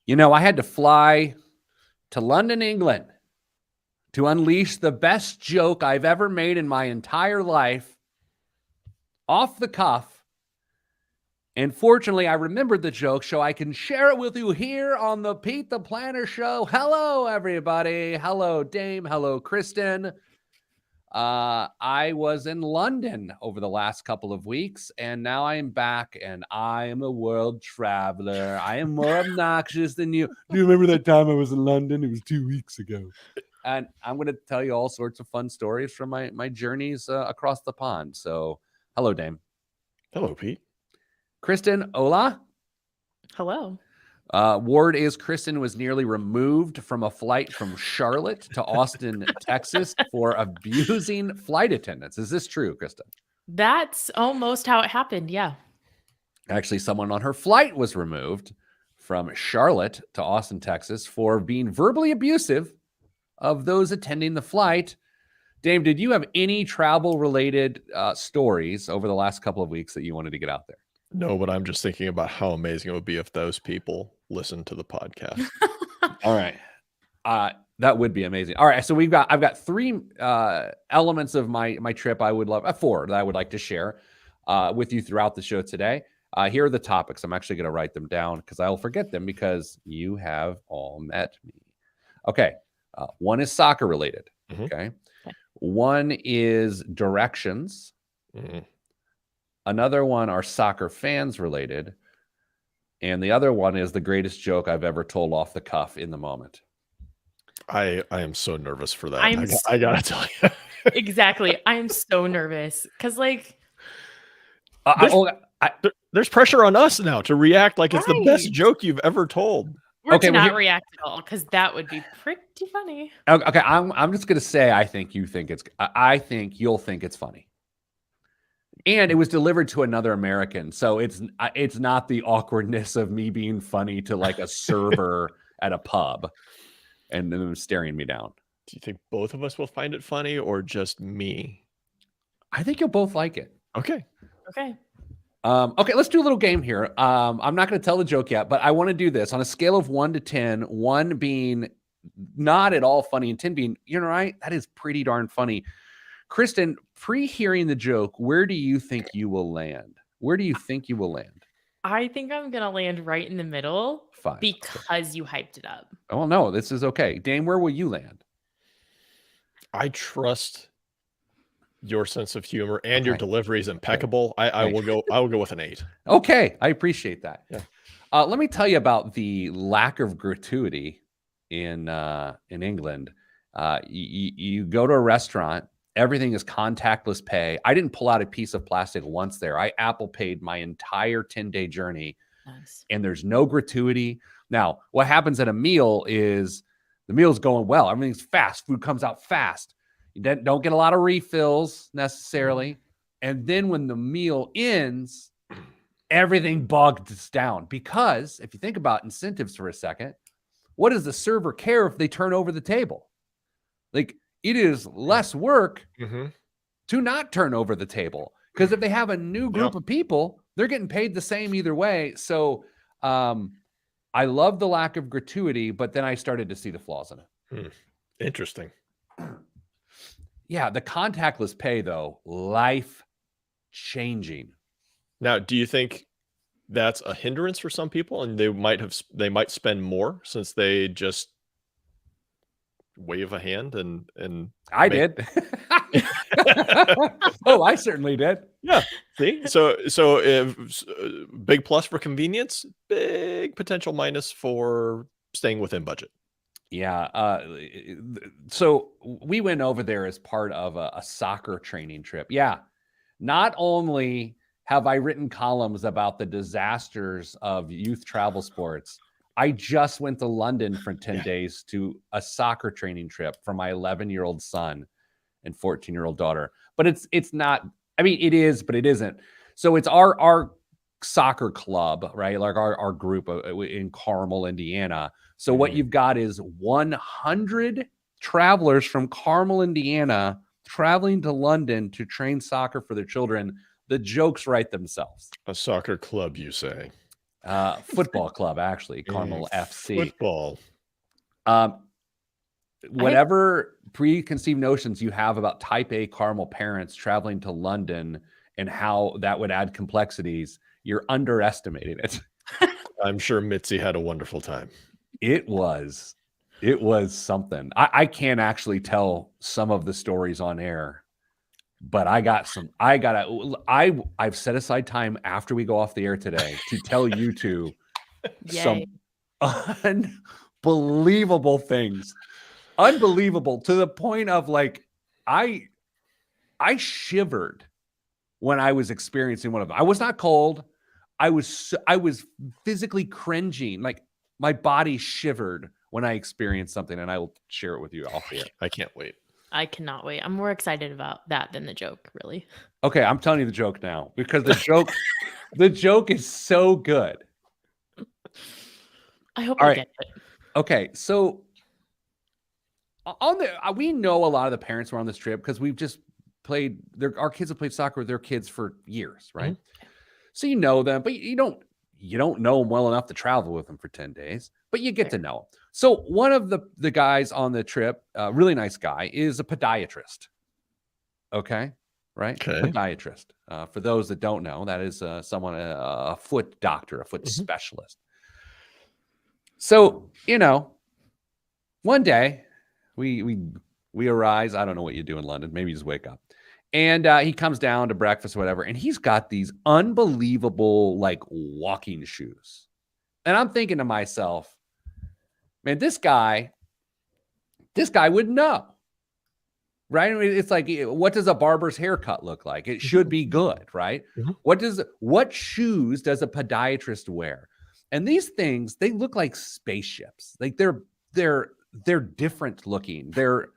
You know, I had to fly to London, England to unleash the best joke I've ever made in my entire life off the cuff. And fortunately, I remembered the joke so I can share it with you here on the Pete the Planner Show. Hello, everybody. Hello, Dame. Hello, Kristen. I was in London over the last couple of weeks, and now I am back, and I am a world traveler. I am more obnoxious than you. Do you remember that time I was in London? It was 2 weeks ago. And I'm going to tell you all sorts of fun stories from my journeys across the pond. So, hello, Dame. Hello, Pete. Kristen, hola. Hello. Ward is Kristen was nearly removed from a flight from Charlotte to Austin, Texas for abusing flight attendants. Is this true, Kristen? That's almost how it happened. Yeah. Actually, someone on her flight was removed from Charlotte to Austin, Texas for being verbally abusive of those attending the flight. Dave, did you have any travel-related stories over the last couple of weeks that you wanted to get out there? No, but I'm just thinking about how amazing it would be if those people listened to the podcast. All right. That would be amazing. All right. So I've got three elements of my trip. I would love four that I would like to share with you throughout the show today. Here are the topics. I'm actually going to write them down because I'll forget them because you have all met me. Okay. One is soccer related. Mhm. Okay. One is directions. Mhm. Another one are soccer fans related. And the other one is the greatest joke I've ever told off the cuff in the moment. I am so nervous for that. I'm I gotta tell you. Exactly. I am so nervous because, like, There's pressure on us now to react like it's the best Right. joke you've ever told. we're Okay, to well, not here- react at all because that would be pretty funny. Okay, I'm just gonna say I think you'll think it's funny. And it was delivered to another American, so it's not the awkwardness of me being funny to like a server at a pub and then staring me down. Do you think both of us will find it funny or just me? I think you'll both like it. Okay. Okay. Okay, let's do a little game here. I'm not going to tell the joke yet, but I want to do this on a scale of 1 to 10, 1 being not at all funny and 10 being, you're right, that is pretty darn funny. Kristen, pre-hearing the joke, where do you think you will land? Where do you think you will land? I think I'm going to land right in the middle 5. because you hyped it up. Oh, no, this is okay. Dame, where will you land? I trust your sense of humor and your Okay. delivery is impeccable. I will go with an 8. Okay, I appreciate that. Yeah. Let me tell you about the lack of gratuity in England. You go to a restaurant, everything is contactless pay. I didn't pull out a piece of plastic once there. I Apple paid my entire 10-day journey, Nice. and there's no gratuity. Now, what happens at a meal is the meal's going well. Everything's fast. Food comes out fast. You don't get a lot of refills necessarily. And then when the meal ends, everything bogs down. Because if you think about incentives for a second, what does the server care if they turn over the table? Like, it is less work to not turn over the table. Because if they have a new group of people, they're getting paid the same either way. So I love the lack of gratuity, but then I started to see the flaws in it. Interesting. Yeah, the contactless pay, though, life-changing. Now, do you think that's a hindrance for some people, and they might spend more since they just wave a hand and I did. Oh, I certainly did. Yeah. See, so if big plus for convenience, big potential minus for staying within budget. Yeah. So we went over there as part of a soccer training trip. Yeah. Not only have I written columns about the disasters of youth travel sports, I just went to London for 10 days to a soccer training trip for my 11-year-old son and 14-year-old daughter. But it's not, I mean, it is, but it isn't. So it's our soccer club, right? Like our group in Carmel, Indiana. So what you've got is 100 travelers from Carmel, Indiana, traveling to London to train soccer for their children. The jokes write themselves. A soccer club, you say? football club, actually, Carmel FC. Football. Whatever preconceived notions you have about type A Carmel parents traveling to London and how that would add complexities, you're underestimating it. I'm sure Mitzi had a wonderful time. It was something. I can't actually tell some of the stories on air, but I've set aside time after we go off the air today to tell you two some unbelievable things. Unbelievable, to the point of like, I shivered when I was experiencing one of them. I was not cold. I was physically cringing. Like my body shivered when I experienced something, and I will share it with you off the air. I can't wait. I cannot wait. I'm more excited about that than the joke, really. Okay, I'm telling you the joke now because the joke is so good. I hope All I right. get it. Okay, so we know a lot of the parents were on this trip because we've just played. Our kids have played soccer with their kids for years, right? Mm-hmm. So you know them, but you don't know them well enough to travel with them for 10 days, but you get to know them. So one of the guys on the trip, really nice guy, is a podiatrist. Okay, right? Okay. Podiatrist. For those that don't know, that is someone, a foot doctor, a foot specialist. So, one day we arise. I don't know what you do in London. Maybe you just wake up. And he comes down to breakfast or whatever, and he's got these unbelievable, like, walking shoes. And I'm thinking to myself, man, this guy would know, right? I mean, it's like, what does a barber's haircut look like? It should be good, right? Mm-hmm. What shoes does a podiatrist wear? And these things, they look like spaceships. Like they're different looking. They're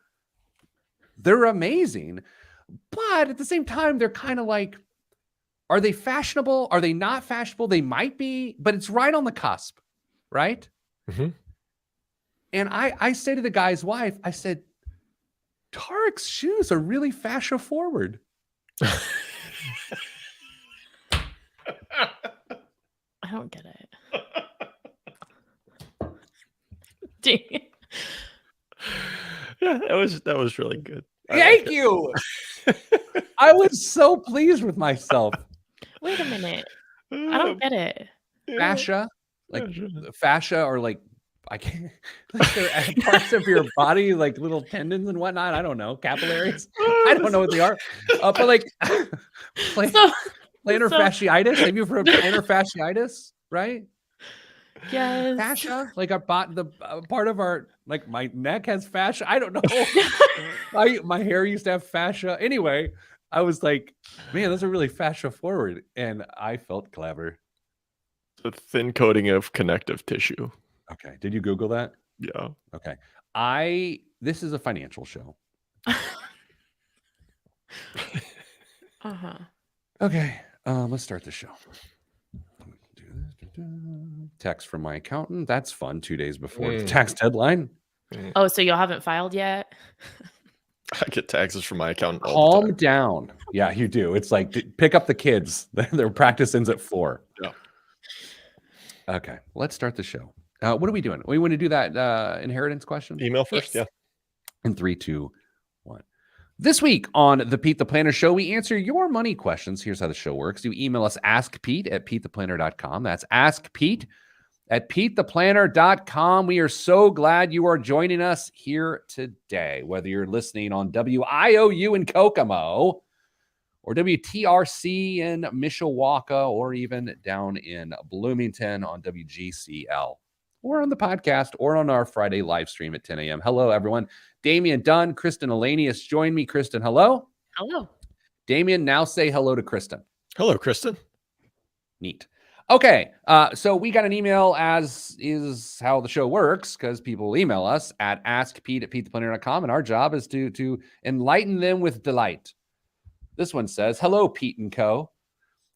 amazing. But at the same time, they're kind of like, are they fashionable? Are they not fashionable? They might be, but it's right on the cusp, right? Mm-hmm. And I say to the guy's wife, I said, Tarek's shoes are really fashion forward. I don't get it. Dang it. Yeah, that was really good. Thank you. I was so pleased with myself. Wait a minute. I don't get it. Fascia, fascia, or like, I can't. Like they're parts of your body, like little tendons and whatnot. I don't know, capillaries. I don't know what they are. But like plantar fasciitis. Have you heard of plantar fasciitis? Right? Yes. Fascia, like the part of our, like my neck has fascia. I don't know. My hair used to have fascia. Anyway, I was like, man, those are really fascia forward, and I felt clever. The thin coating of connective tissue. Okay. Did you Google that? Yeah. Okay. This is a financial show. Okay. Let's start the show. Text from my accountant. That's fun. 2 days before the tax deadline. Oh, so y'all haven't filed yet? I get taxes from my accountant all the time. Calm down. Yeah, you do. It's like, pick up the kids. Their practice ends at 4. Yeah. Okay. Let's start the show. What are we doing? We want to do that inheritance question? Email first, Yes. yeah. In 3, 2, 1. This week on the Pete the Planner Show, we answer your money questions. Here's how the show works. You email us askpete@petetheplanner.com. That's askpete@petetheplanner.com. We are so glad you are joining us here today, whether you're listening on WIOU in Kokomo or WTRC in Mishawaka, or even down in Bloomington on WGCL, or on the podcast, or on our Friday live stream at 10 a.m. Hello, everyone. Damian Dunn, Kristen Elanius join me. Kristen, hello. Hello. Damian, now say hello to Kristen. Hello, Kristen. Neat. Okay, so we got an email, as is how the show works, because people email us at askpete@petetheplanner.com, and our job is to enlighten them with delight. This one says, hello, Pete and Co.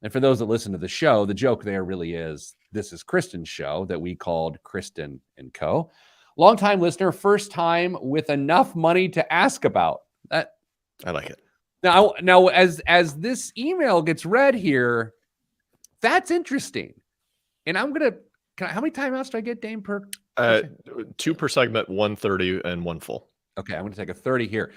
And for those that listen to the show, the joke there really is, this is Kristen's show that we called Kristen and Co. Longtime listener, first time with enough money to ask about. That I like it. Now, as this email gets read here, that's interesting. And I'm going to, how many timeouts do I get, Dame, per? 2 per segment, 1:30 and 1 full. Okay, I'm going to take a 30 here.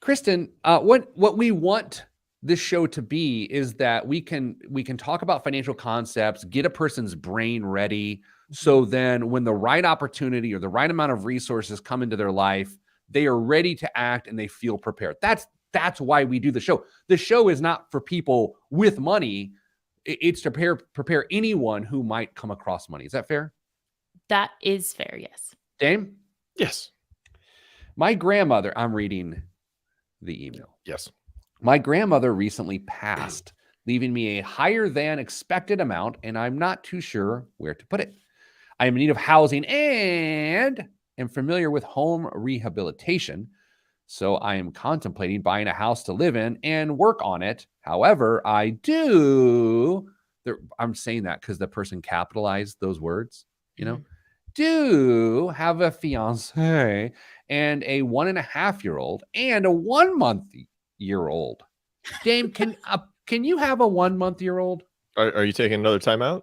Kristen, what we want this show to be is that we can talk about financial concepts, get a person's brain ready, so then when the right opportunity or the right amount of resources come into their life, they are ready to act and they feel prepared. That's why we do the show. The show is not for people with money. It's to prepare anyone who might come across money. Is that fair? That is fair, yes. Dame? Yes. My grandmother, I'm reading the email. Yes. My grandmother recently passed, leaving me a higher than expected amount, and I'm not too sure where to put it. I am in need of housing and am familiar with home rehabilitation, so I am contemplating buying a house to live in and work on it. However, I'm saying that because the person capitalized those words, do have a fiance and a 1.5-year-old and a 1-month-year-old. Dame, can you have a 1-month-year-old? Are you taking another timeout?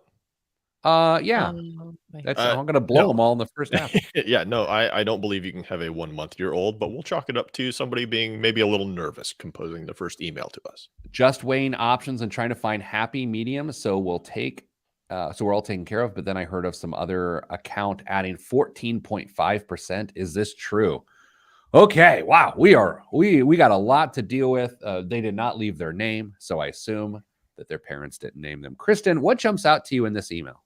Yeah. I'm going to blow them all in the first half. Yeah, no, I don't believe you can have a 1-month-year-old, but we'll chalk it up to somebody being maybe a little nervous composing the first email to us. Just weighing options and trying to find happy medium. So we're all taken care of. But then I heard of some other account adding 14.5%. Is this true? Okay. Wow. We got a lot to deal with. They did not leave their name, so I assume that their parents didn't name them. Kristen, what jumps out to you in this email?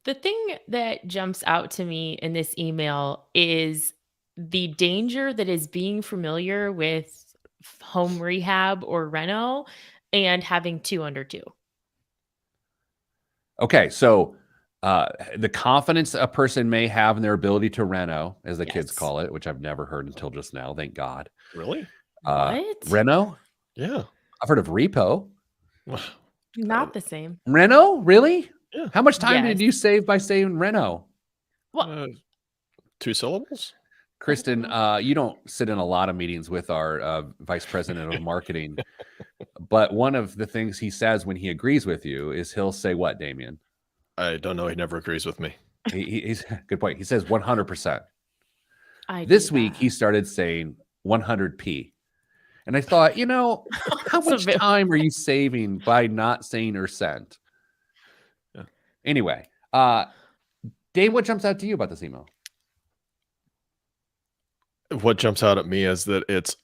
The thing that jumps out to me in this email is the danger that is being familiar with home rehab or reno and having 2 under 2. Okay, so the confidence a person may have in their ability to reno, as the kids call it, which I've never heard until just now, thank God. Really? What? Reno? Yeah. I've heard of repo. Not the same. Reno? Really? Yeah. How much time did you save by saying reno? Well, 2 syllables? Kristen, you don't sit in a lot of meetings with our vice president of marketing, but one of the things he says when he agrees with you is he'll say what, Damien? I don't know. He never agrees with me. He's good point. He says 100%. This week he started saying 100p. And I thought, how much time are you saving by not saying %? Yeah. Anyway, Dave, what jumps out to you about this email? What jumps out at me is that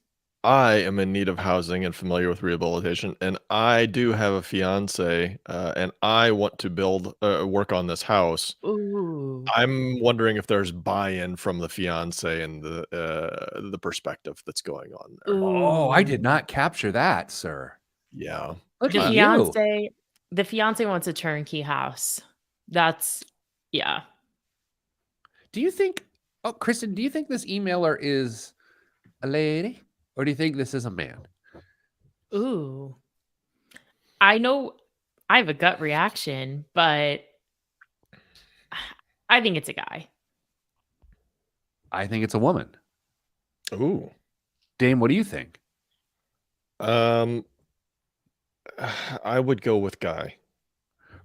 I am in need of housing and familiar with rehabilitation, and I do have a fiance, and I want to work on this house. Ooh. I'm wondering if there's buy-in from the fiance and the perspective that's going on there. Oh, I did not capture that, sir. Yeah. Look The at fiance, the fiance wants a turnkey house. Yeah. Do you think, Kristen, do you think this emailer is a lady or do you think this is a man? Ooh. I know I have a gut reaction, but I think it's a guy. I think it's a woman. Ooh. Dame, what do you think? I would go with guy.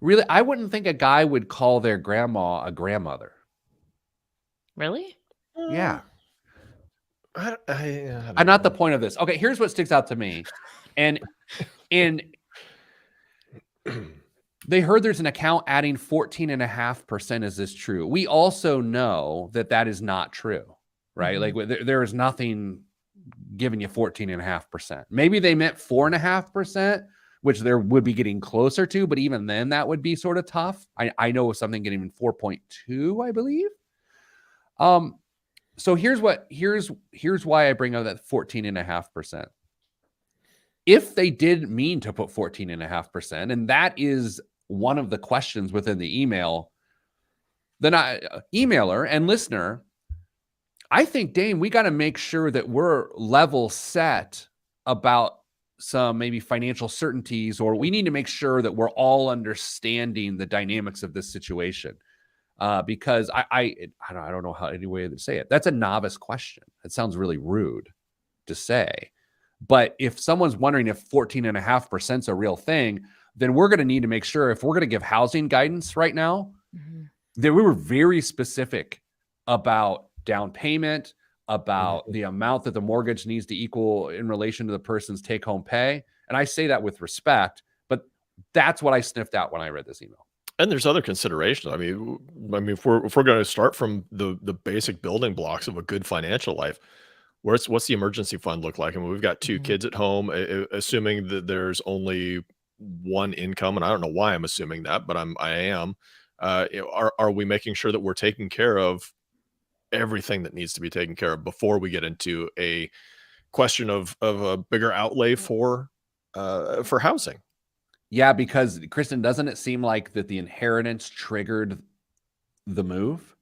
Really? I wouldn't think a guy would call their grandma a grandmother. Really? Yeah. I'm not the point of this. Okay, here's what sticks out to me. And they heard there's an account adding 14.5%. Is this true? We also know that is not true, right? Mm-hmm. Like there is nothing giving you 14.5%. Maybe they meant 4.5%, which there would be getting closer to, but even then that would be sort of tough. I know of something getting 4.2, I believe. So here's why I bring up that 14.5%. If they did mean to put 14.5%, and that is one of the questions within the email, then emailer and listener, I think, Dame, we got to make sure that we're level set about some maybe financial certainties, or we need to make sure that we're all understanding the dynamics of this situation. Because I don't know how any way to say it. That's a novice question. It sounds really rude to say. But if someone's wondering if 14.5% is a real thing, then we're going to need to make sure if we're going to give housing guidance right now, that we were very specific about down payment, about the amount that the mortgage needs to equal in relation to the person's take-home pay. And I say that with respect, but that's what I sniffed out when I read this email. And there's other considerations. I mean, if we're going to start from the basic building blocks of a good financial life, what's the emergency fund look like? I mean, we've got 2 kids at home, assuming that there's only one income, and I don't know why I'm assuming that, but I am. Are we making sure that we're taking care of everything that needs to be taken care of before we get into a question of a bigger outlay for housing? Yeah, because Kristen, doesn't it seem like that the inheritance triggered the move?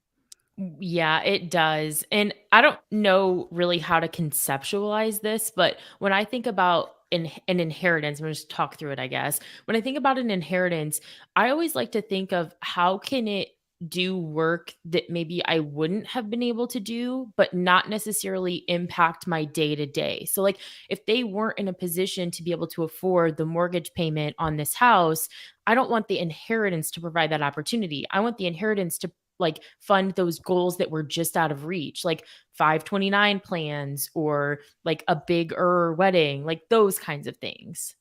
Yeah, it does. And I don't know really how to conceptualize this, but when I think about an inheritance, I'm going to just talk through it, I guess. When I think about an inheritance, I always like to think of how can it do work that maybe I wouldn't have been able to do, but not necessarily impact my day to day. So, like, if they weren't in a position to be able to afford the mortgage payment on this house, I don't want the inheritance to provide that opportunity. I want the inheritance to like fund those goals that were just out of reach, like 529 plans or like a bigger wedding, like those kinds of things.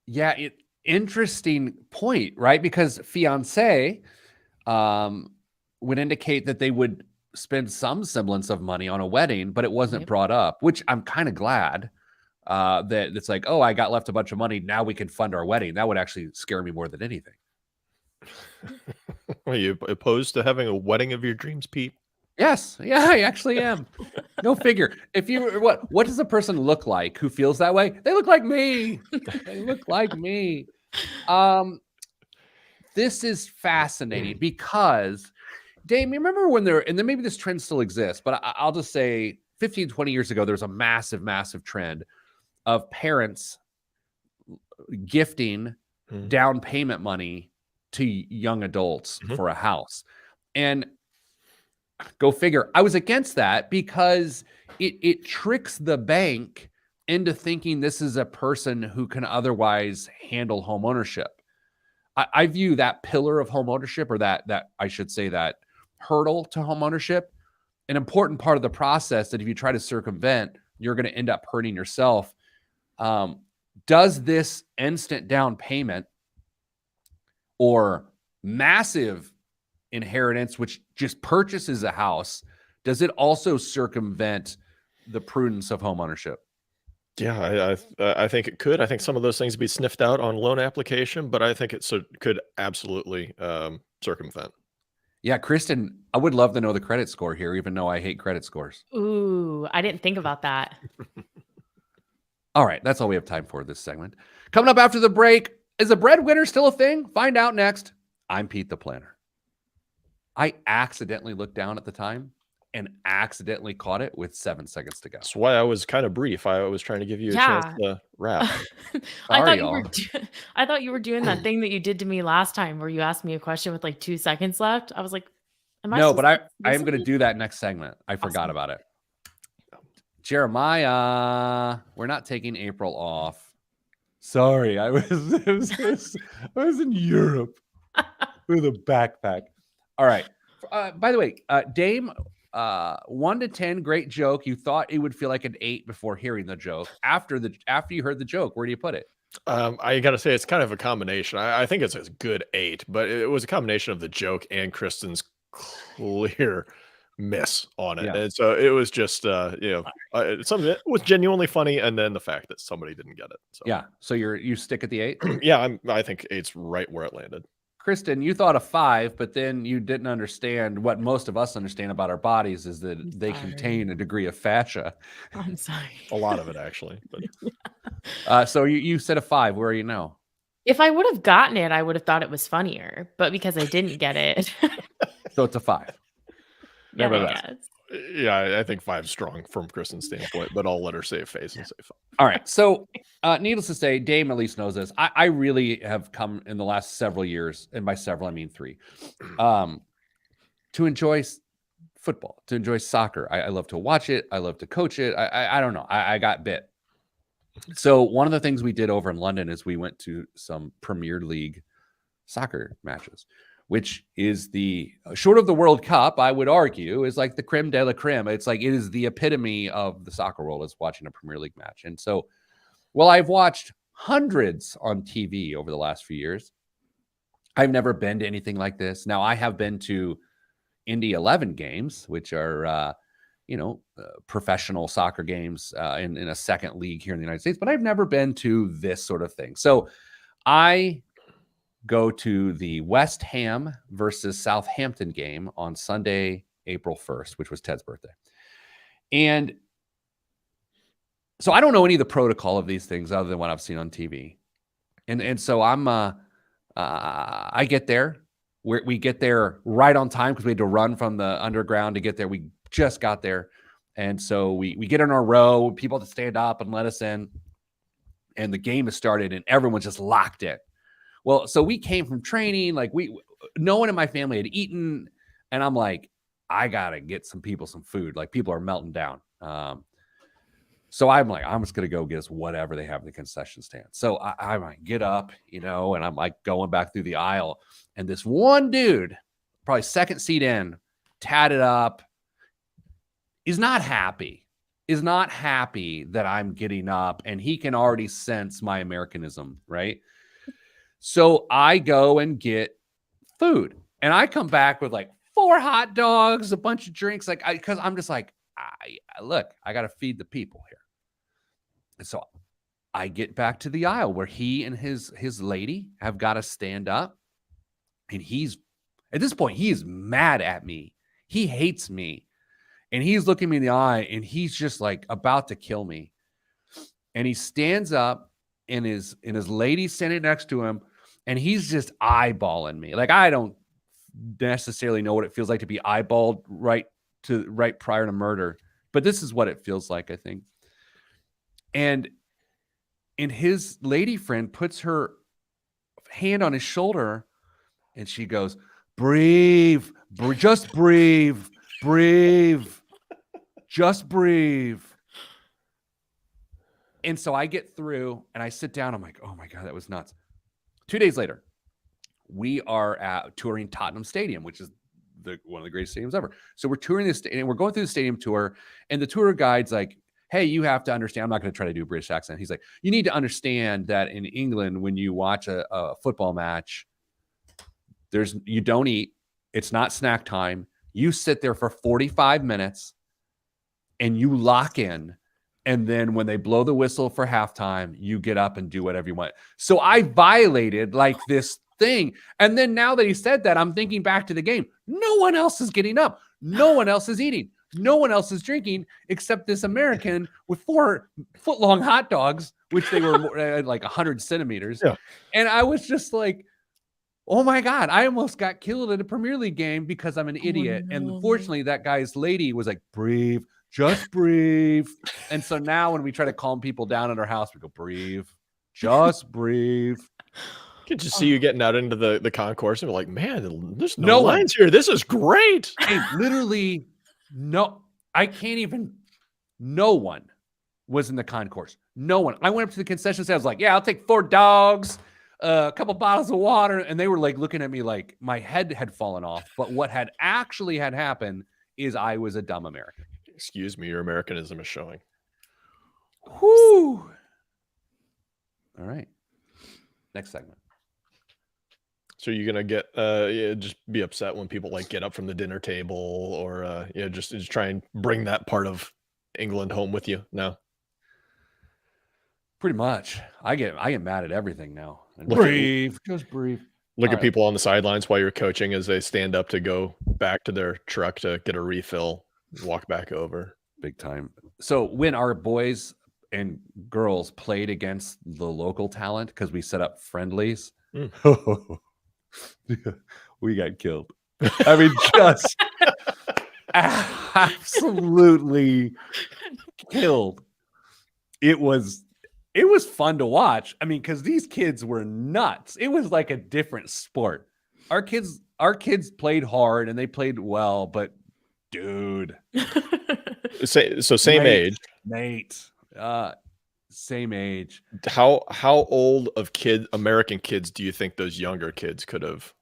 Yeah, interesting point, right? Because fiance would indicate that they would spend some semblance of money on a wedding, but it wasn't brought up, which I'm kind of glad that it's like, oh, I got left a bunch of money. Now we can fund our wedding. That would actually scare me more than anything. Are you opposed to having a wedding of your dreams, Pete? Yes. Yeah, I actually am. Go figure. If you what does a person look like who feels that way? They look like me. They look like me. This is fascinating because Dame, you remember when and then maybe this trend still exists, but I'll just say 15, 20 years ago, there was a massive, massive trend of parents gifting down payment money to young adults for a house. And go figure, I was against that because it tricks the bank into thinking this is a person who can otherwise handle home ownership. I view that pillar of home ownership, or that I should say that hurdle to home ownership, an important part of the process that if you try to circumvent, you're going to end up hurting yourself. Does this instant down payment or massive inheritance, which just purchases a house, does it also circumvent the prudence of home ownership? Yeah, I think it could. I think some of those things be sniffed out on loan application, but I think it could absolutely circumvent. Yeah, Kristen, I would love to know the credit score here, even though I hate credit scores. Ooh, I didn't think about that. All right, that's all we have time for this segment. Coming up after the break, is a breadwinner still a thing? Find out next. I'm Pete the Planner. I accidentally looked down at the time and accidentally caught it with 7 seconds to go. That's why I was kind of brief. I was trying to give you a chance to wrap. I Sorry, thought you were doing that thing that you did to me last time where you asked me a question with like 2 seconds left. I was like, no, but I am going to do that next segment. I forgot about it. Jeremiah, we're not taking April off. Sorry, I was in Europe with a backpack. All right. By the way, Dame, 1 to 10, great joke. You thought it would feel like an 8 before hearing the joke. After you heard the joke, where do you put it? I got to say, it's kind of a combination. I think it's a good 8, but it was a combination of the joke and Kristen's clear miss on it. Yeah. And so it was just, something that was genuinely funny. And then the fact that somebody didn't get it. So. Yeah. So you stick at the 8? Yeah, I think 8's right where it landed. Kristen, you thought a 5, but then you didn't understand what most of us understand about our bodies is that they contain a degree of fascia. I'm sorry. A lot of it, actually. But. So you said a 5. Where are you now? If I would have gotten it, I would have thought it was funnier. But because I didn't get it. So it's a 5. Yeah, I think 5's strong from Kristen's standpoint, but I'll let her save face and say 5. All right. So needless to say, Dame at least knows this. I really have come in the last several years, and by several, I mean 3, to enjoy football, to enjoy soccer. I love to watch it. I love to coach it. I don't know. I got bit. So one of the things we did over in London is we went to some Premier League soccer matches, which is the short of the World Cup, I would argue, is like the creme de la creme. It's like it is the epitome of the soccer world is watching a Premier League match. And so, well, I've watched hundreds on TV over the last few years. I've never been to anything like this. Now, I have been to Indy 11 games, which are professional soccer games in a second league here in the United States, but I've never been to this sort of thing. So I go to the West Ham versus Southampton game on Sunday, April 1st, which was Ted's birthday. And so I don't know any of the protocol of these things other than what I've seen on TV. And so I get there. We get there right on time because we had to run from the underground to get there. We just got there. And so we get in our row, people to stand up and let us in. And the game has started and everyone's just locked in. Well, so we came from training, like no one in my family had eaten. And I'm like, I got to get some people some food. Like people are melting down. So I'm like, I'm just going to go get us whatever they have in the concession stand. So I might get up, and I'm like going back through the aisle. And this one dude, probably second seat in, tatted up, is not happy that I'm getting up. And he can already sense my Americanism, right? So I go and get food. And I come back with like 4 hot dogs, a bunch of drinks, because I'm just like, look, I got to feed the people here. And so I get back to the aisle where he and his lady have got to stand up. And at this point, he is mad at me. He hates me. And he's looking me in the eye and he's just like about to kill me. And he stands up and his lady standing next to him. And he's just eyeballing me. Like, I don't necessarily know what it feels like to be eyeballed right prior to murder. But this is what it feels like, I think. And his lady friend puts her hand on his shoulder and she goes, breathe, just breathe, just breathe. And so I get through and I sit down. I'm like, oh my God, that was nuts. 2 days later, we are touring Tottenham Stadium, which is one of the greatest stadiums ever. So we're touring this and we're going through the stadium tour and the tour guide's like, hey, you have to understand. I'm not going to try to do a British accent. He's like, you need to understand that in England, when you watch a football match, you don't eat. It's not snack time. You sit there for 45 minutes and you lock in. And then when they blow the whistle for halftime, you get up and do whatever you want. So I violated like this thing. And then now that he said that, I'm thinking back to the game. No one else is getting up. No one else is eating. No one else is drinking except this American with 4-foot-long hot dogs, which they were like 100 centimeters. Yeah. And I was just like, oh my God, I almost got killed at a Premier League game because I'm an idiot. No. And fortunately, that guy's lady was like, breathe, just breathe. And so now when we try to calm people down at our house, we go, breathe, just breathe. Could you see you getting out into the concourse and be like, man, there's no lines here. This is great. Hey, literally, no, I can't even. No one was in the concourse. No one. I went up to the concession stand. I was like, yeah, I'll take 4 dogs, a couple bottles of water. And they were like looking at me like my head had fallen off. But what had actually happened is I was a dumb American. Excuse me, your Americanism is showing. Whoo. All right. Next segment. So you're gonna get just be upset when people like get up from the dinner table or just try and bring that part of England home with you now? Pretty much. I get mad at everything now. And breathe, just breathe. Look at people on the sidelines while you're coaching as they stand up to go back to their truck to get a refill, walk back over. Big time. So when our boys and girls played against the local talent, because we set up friendlies, we got killed. I mean, just absolutely killed. It was fun to watch. I mean, because these kids were nuts. It was like a different sport. Our kids played hard and they played well, but dude. So same age. Nate. Same age. How old of American kids do you think those younger kids could have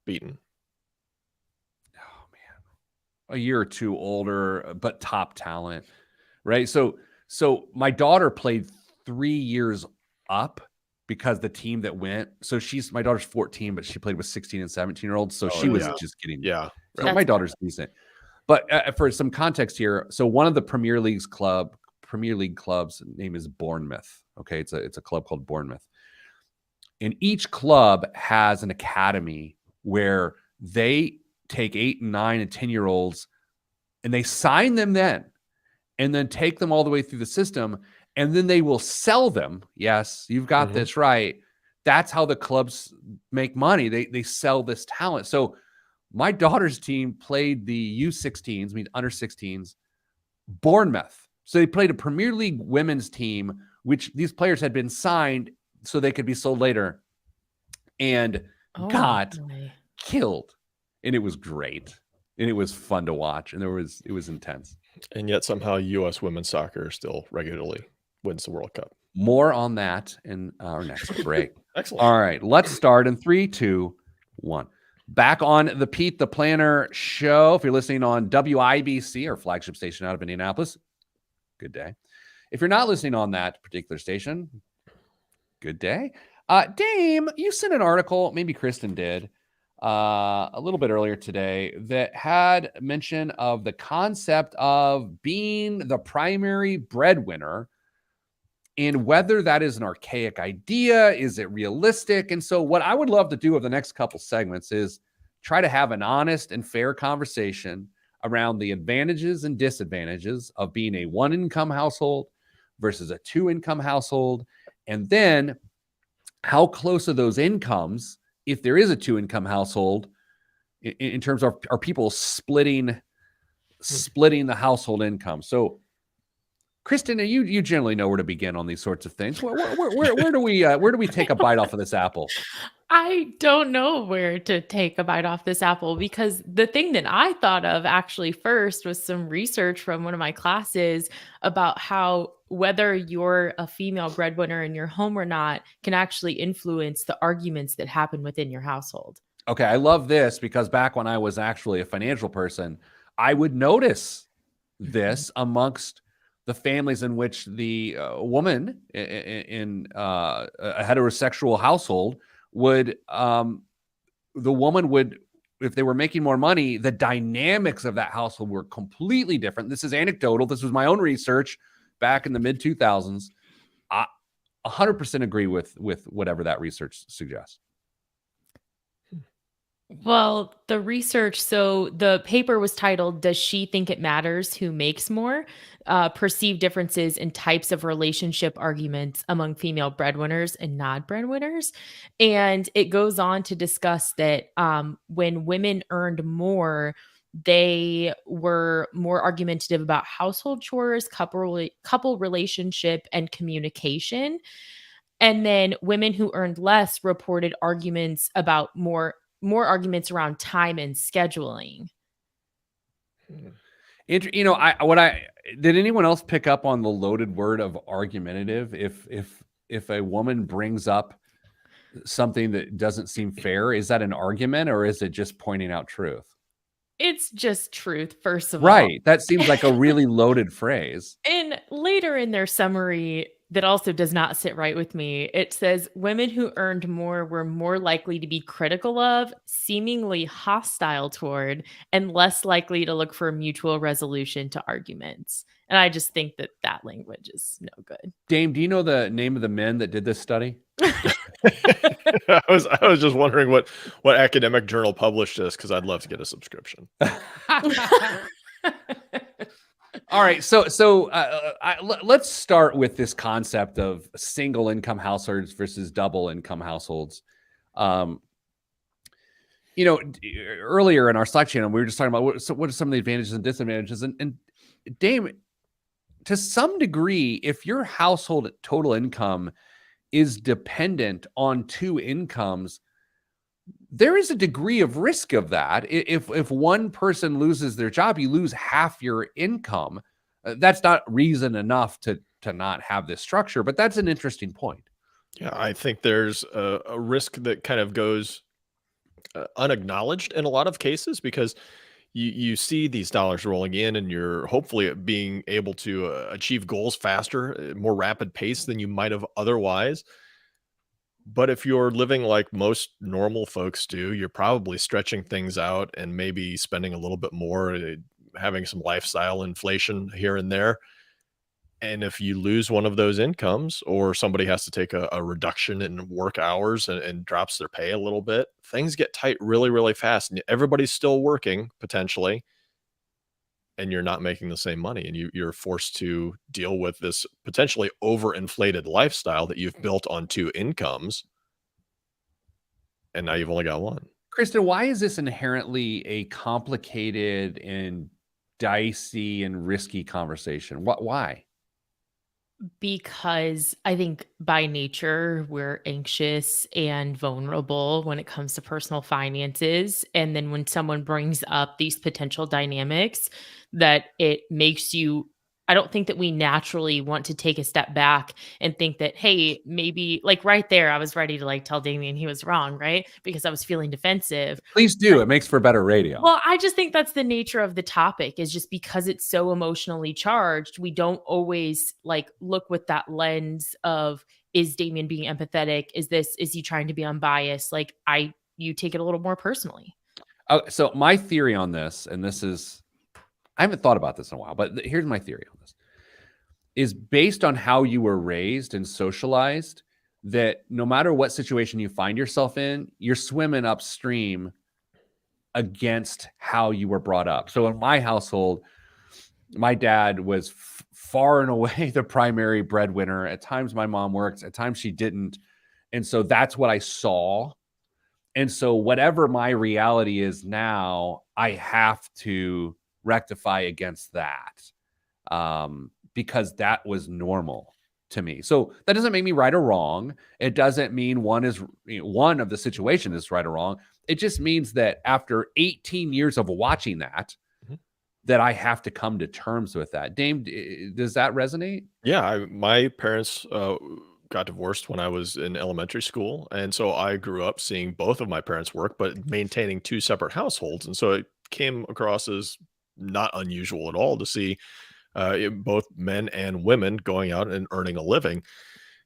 beaten? Oh man, a year or two older, but top talent, right? So my daughter played 3 years up because the team that went. So my daughter's 14, but she played with 16 and 17-year-olds. So she was just getting. Yeah. So Right. my daughter's decent. But for some context here, so one of the Premier League clubs name is Bournemouth. Okay, it's a club called Bournemouth, and each club has an academy where they take 8 and 9 and 10-year-olds, and they sign them then, and then take them all the way through the system, and then they will sell them. Yes, you've got this right. That's how the clubs make money. They sell this talent. So my daughter's team played the U16s, I mean under 16s, Bournemouth. So they played a Premier League women's team, which these players had been signed so they could be sold later, and got killed. And it was great. And it was fun to watch. And it was intense. And yet somehow U.S. women's soccer still regularly wins the World Cup. More on that in our next break. Excellent. All right, let's start in 3, 2, 1. Back on the Pete the Planner show. If you're listening on WIBC, our flagship station out of Indianapolis, good day. If you're not listening on that particular station, good day. Dame, you sent an article, maybe Kristen did, a little bit earlier today, that had mention of the concept of being the primary breadwinner and whether that is an archaic idea. Is it realistic? And so what I would love to do over the next couple segments is try to have an honest and fair conversation around the advantages and disadvantages of being a 1-income household versus a 2-income household. And then how close are those incomes, if there is a 2-income household, in terms of, are people splitting the household income? So Kristen, you generally know where to begin on these sorts of things. Where do we take a bite off of this apple? I don't know where to take a bite off this apple, because the thing that I thought of actually first was some research from one of my classes about how whether you're a female breadwinner in your home or not can actually influence the arguments that happen within your household. Okay, I love this, because back when I was actually a financial person, I would notice this amongst the families in which the woman in a heterosexual household would, the woman would, if they were making more money, the dynamics of that household were completely different. This is anecdotal. This was my own research back in the mid 2000s. I 100% agree with whatever that research suggests. Well, the research, so the paper was titled, "Does She Think It Matters Who Makes More? Perceived Differences in Types of Relationship Arguments Among Female Breadwinners and Non-Breadwinners." And it goes on to discuss that when women earned more, they were more argumentative about household chores, couple relationship, and communication. And then women who earned less reported arguments about more arguments around time and scheduling. You know, did anyone else pick up on the loaded word of argumentative? If a woman brings up something that doesn't seem fair, is that an argument, or is it just pointing out truth? It's just truth, first of all. Right. That seems like a really loaded phrase. And later in their summary, that also does not sit right with me, it says women who earned more were more likely to be critical of, seemingly hostile toward, and less likely to look for a mutual resolution to arguments. And I just think that language is no good. Dame, do you know the name of the men that did this study? I was just wondering what academic journal published this, because I'd love to get a subscription. All right, so let's start with this concept of single income households versus double income households. You know, earlier in our Slack channel, we were just talking about what are some of the advantages and disadvantages, and Dame, to some degree, if your household total income is dependent on 2 incomes, there is a degree of risk of that. If one person loses their job, you lose half your income. That's not reason enough to to not have this structure. But that's an interesting point. Yeah, I think there's a risk that kind of goes unacknowledged in a lot of cases because you see these dollars rolling in and you're hopefully being able to achieve goals faster, more rapid pace than you might have otherwise. But if you're living like most normal folks do, you're probably stretching things out and maybe spending a little bit more, having some lifestyle inflation here and there. And if you lose one of those incomes or somebody has to take a reduction in work hours and drops their pay a little bit, things get tight really, really fast. And everybody's still working potentially, and you're not making the same money. And you're forced to deal with this potentially overinflated lifestyle that you've built on two incomes. And now you've only got one. Kristen, why is this inherently a complicated and dicey and risky conversation? Why? Because I think by nature, we're anxious and vulnerable when it comes to personal finances. And then when someone brings up these potential dynamics, that it makes you, I don't think that we naturally want to take a step back and think that, hey, maybe like right there, I was ready to like tell Damien he was wrong, right? Because I was feeling defensive. Please do. It makes for better radio. Well, I just think that's the nature of the topic is just because it's so emotionally charged, we don't always like look with that lens of, is Damien being empathetic? Is he trying to be unbiased? Like you take it a little more personally. So my theory on this, and this is, I haven't thought about this in a while, but here's my theory on this, is based on how you were raised and socialized, that no matter what situation you find yourself in, you're swimming upstream against how you were brought up. So in my household, my dad was far and away the primary breadwinner. At times my mom worked, at times she didn't. And so that's what I saw. And so whatever my reality is now, I have to rectify against that because that was normal to me. So that doesn't make me right or wrong. It doesn't mean one of the situation is right or wrong. It just means that after 18 years of watching that, that I have to come to terms with that. Dame, does that resonate? Yeah, my parents got divorced when I was in elementary school, and so I grew up seeing both of my parents work, but maintaining two separate households, and so it came across as not unusual at all to see both men and women going out and earning a living.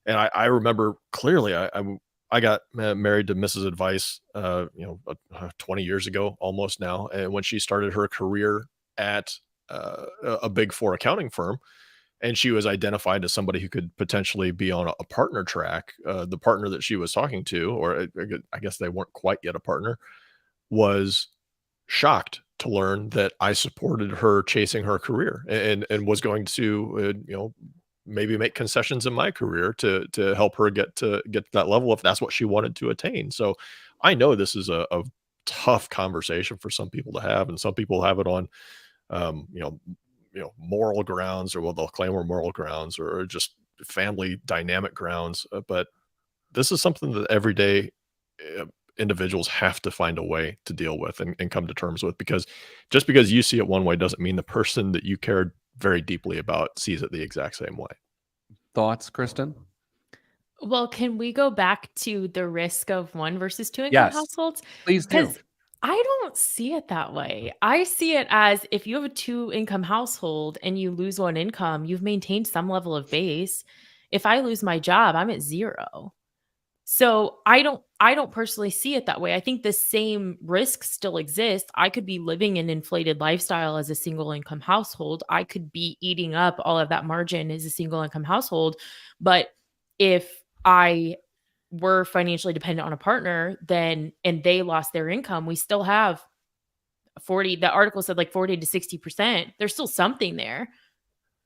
And I remember clearly, I got married to Mrs. Advice, 20 years ago, almost now, and when she started her career at a big four accounting firm, and she was identified as somebody who could potentially be on a partner track. The partner that she was talking to, or I guess they weren't quite yet a partner, was shocked to learn that I supported her chasing her career and was going to, maybe make concessions in my career to help her get to that level if that's what she wanted to attain. So I know this is a tough conversation for some people to have, and some people have it on, moral grounds, or what they'll claim are moral grounds, or just family dynamic grounds. But this is something that everyday individuals have to find a way to deal with and come to terms with, because just because you see it one way doesn't mean the person that you cared very deeply about sees it the exact same way. Thoughts, Kristen? Well, can we go back to the risk of one versus two income Yes, households? please do. Because I don't see it that way. I see it as if you have a two income household and you lose one income, you've maintained some level of base. If I lose my job, I'm at zero. So I don't personally see it that way. I think the same risks still exist. I could be living an inflated lifestyle as a single income household. I could be eating up all of that margin as a single income household. But if I were financially dependent on a partner, then and they lost their income, we still have 40, the article said like 40 to 60%. There's still something there.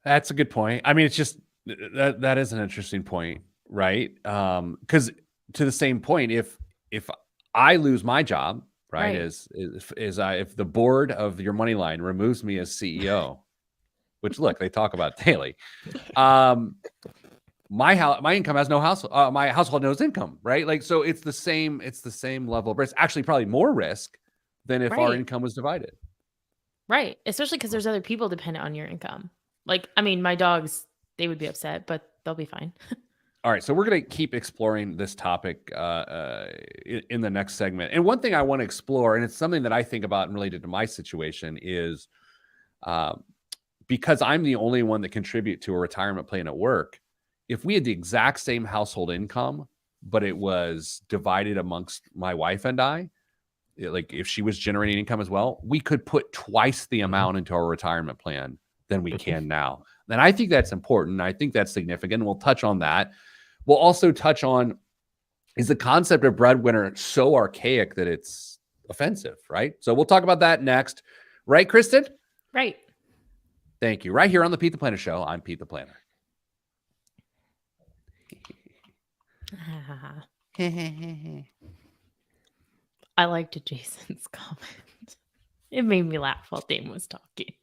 That's a good point. I mean, it's just that is an interesting point, right? Because to the same point, if I lose my job, right, if the board of your money line removes me as CEO, which look, they talk about daily, my income has no household, my household knows income, right? Like, so it's the same level of risk, actually probably more risk than if our income was divided. Right. Especially because there's other people dependent on your income. Like, I mean, my dog's they would be upset, but they'll be fine. All right, so we're going to keep exploring this topic in the next segment. And one thing I want to explore, and it's something that I think about and related to my situation, is because I'm the only one that contribute to a retirement plan at work. If we had the exact same household income, but it was divided amongst my wife and I, like if she was generating income as well, we could put twice the amount into our retirement plan than we can now. And I think that's important. I think that's significant. We'll touch on that. We'll also touch on, is the concept of breadwinner so archaic that it's offensive, right? So we'll talk about that next. Right, Kristen? Right. Thank you. Right here on the Pete the Planner Show. I'm Pete the Planner. I liked Jason's comment. It made me laugh while Dame was talking.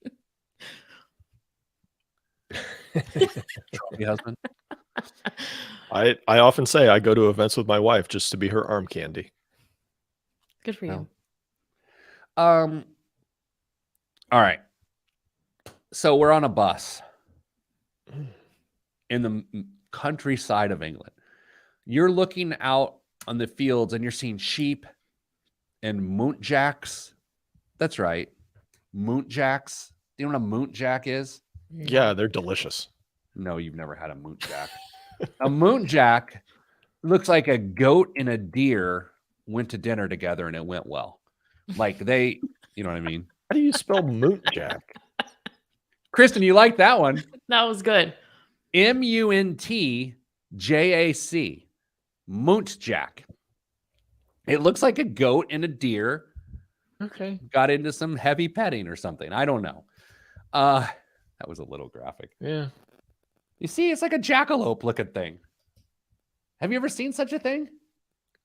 Trophy husband. I often say I go to events with my wife just to be her arm candy. Good for you. All right. So we're on a bus in the countryside of England. You're looking out on the fields and you're seeing sheep and muntjacks. That's right. Muntjacks. Do you know what a muntjack is? Yeah, they're delicious. No, you've never had a muntjack. A muntjack looks like a goat and a deer went to dinner together and it went well. Like they, you know what I mean? How do you spell muntjack? Kristen, you like that one? That was good. Muntjac. Muntjack. It looks like a goat and a deer. Okay. Got into some heavy petting or something. I don't know. That was a little graphic. Yeah. You see, it's like a jackalope looking thing. Have you ever seen such a thing?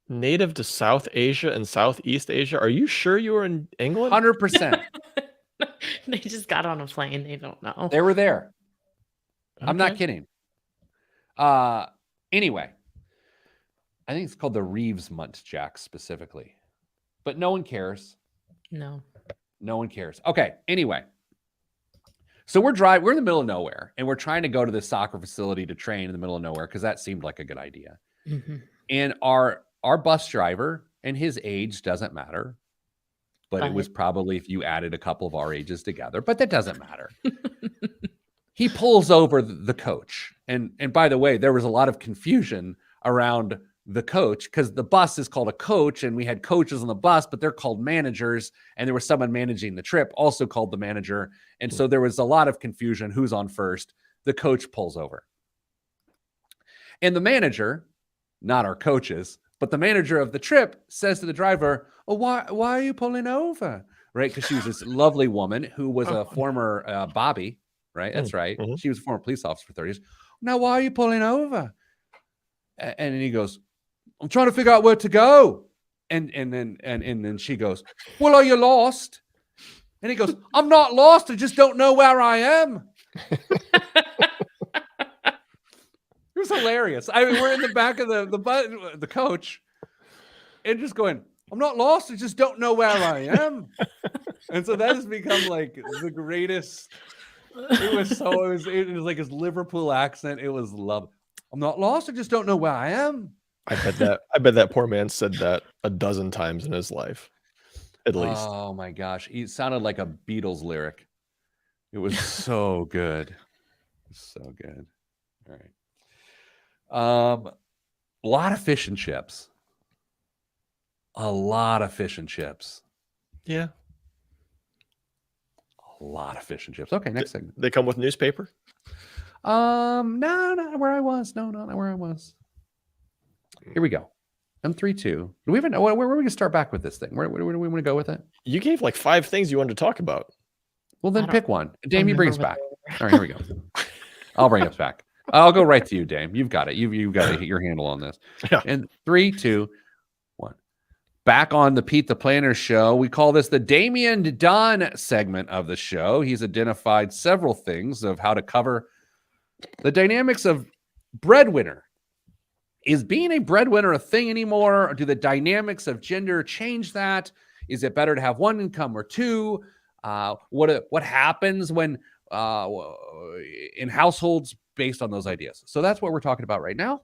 Native to South Asia and Southeast Asia. Are you sure you were in England? 100%. They just got on a plane. They don't know. They were there. I'm not Okay. kidding. Anyway, I think it's called the Reeves muntjack specifically, but no one cares. No. No one cares. Okay. Anyway, so we're in the middle of nowhere and we're trying to go to this soccer facility to train in the middle of nowhere because that seemed like a good idea. Mm-hmm. And our bus driver, and his age doesn't matter, but it was probably if you added a couple of our ages together, but that doesn't matter. He pulls over the coach. And by the way, there was a lot of confusion around the coach because the bus is called a coach and we had coaches on the bus, but they're called managers. And there was someone managing the trip also called the manager. And so there was a lot of confusion. Who's on first? The coach pulls over. And the manager, not our coaches, but the manager of the trip says to the driver, "Oh, why are you pulling over?" Right? Because she was this lovely woman who was a former Bobby, right? That's right. Mm-hmm. She was a former police officer for 30 years. "Now, why are you pulling over?" And then he goes, "I'm trying to figure out where to go." And then she goes, "Well, are you lost?" And he goes, "I'm not lost. I just don't know where I am." It was hilarious. I mean, we're in the back of the coach and just going, "I'm not lost. I just don't know where I am." And so that has become like the greatest. It was like his Liverpool accent. It was love. "I'm not lost. I just don't know where I am." I bet that poor man said that a dozen times in his life, at least. Oh my gosh. He sounded like a Beatles lyric. It was so good. So good. All right. A lot of fish and chips. A lot of fish and chips. Yeah. A lot of fish and chips. Okay, next segment. They come with newspaper? No, not where I was. No, not where I was. Here we go. M32. Do we even know where are we gonna start back with this thing? Where do we want to go with it? You gave like 5 things you wanted to talk about. Well, then pick one. Dame, you bring us back. remember All right, here we go. I'll bring us back. I'll go right to you, Dame. You've got it. You've got your handle on this. Yeah. And 3, 2, 1. Back on the Pete the Planner Show. We call this the Damian Dunn segment of the show. He's identified several things of how to cover the dynamics of breadwinner. Is being a breadwinner a thing anymore? Or do the dynamics of gender change that? Is it better to have one income or two? What happens when in households based on those ideas. So that's what we're talking about right now.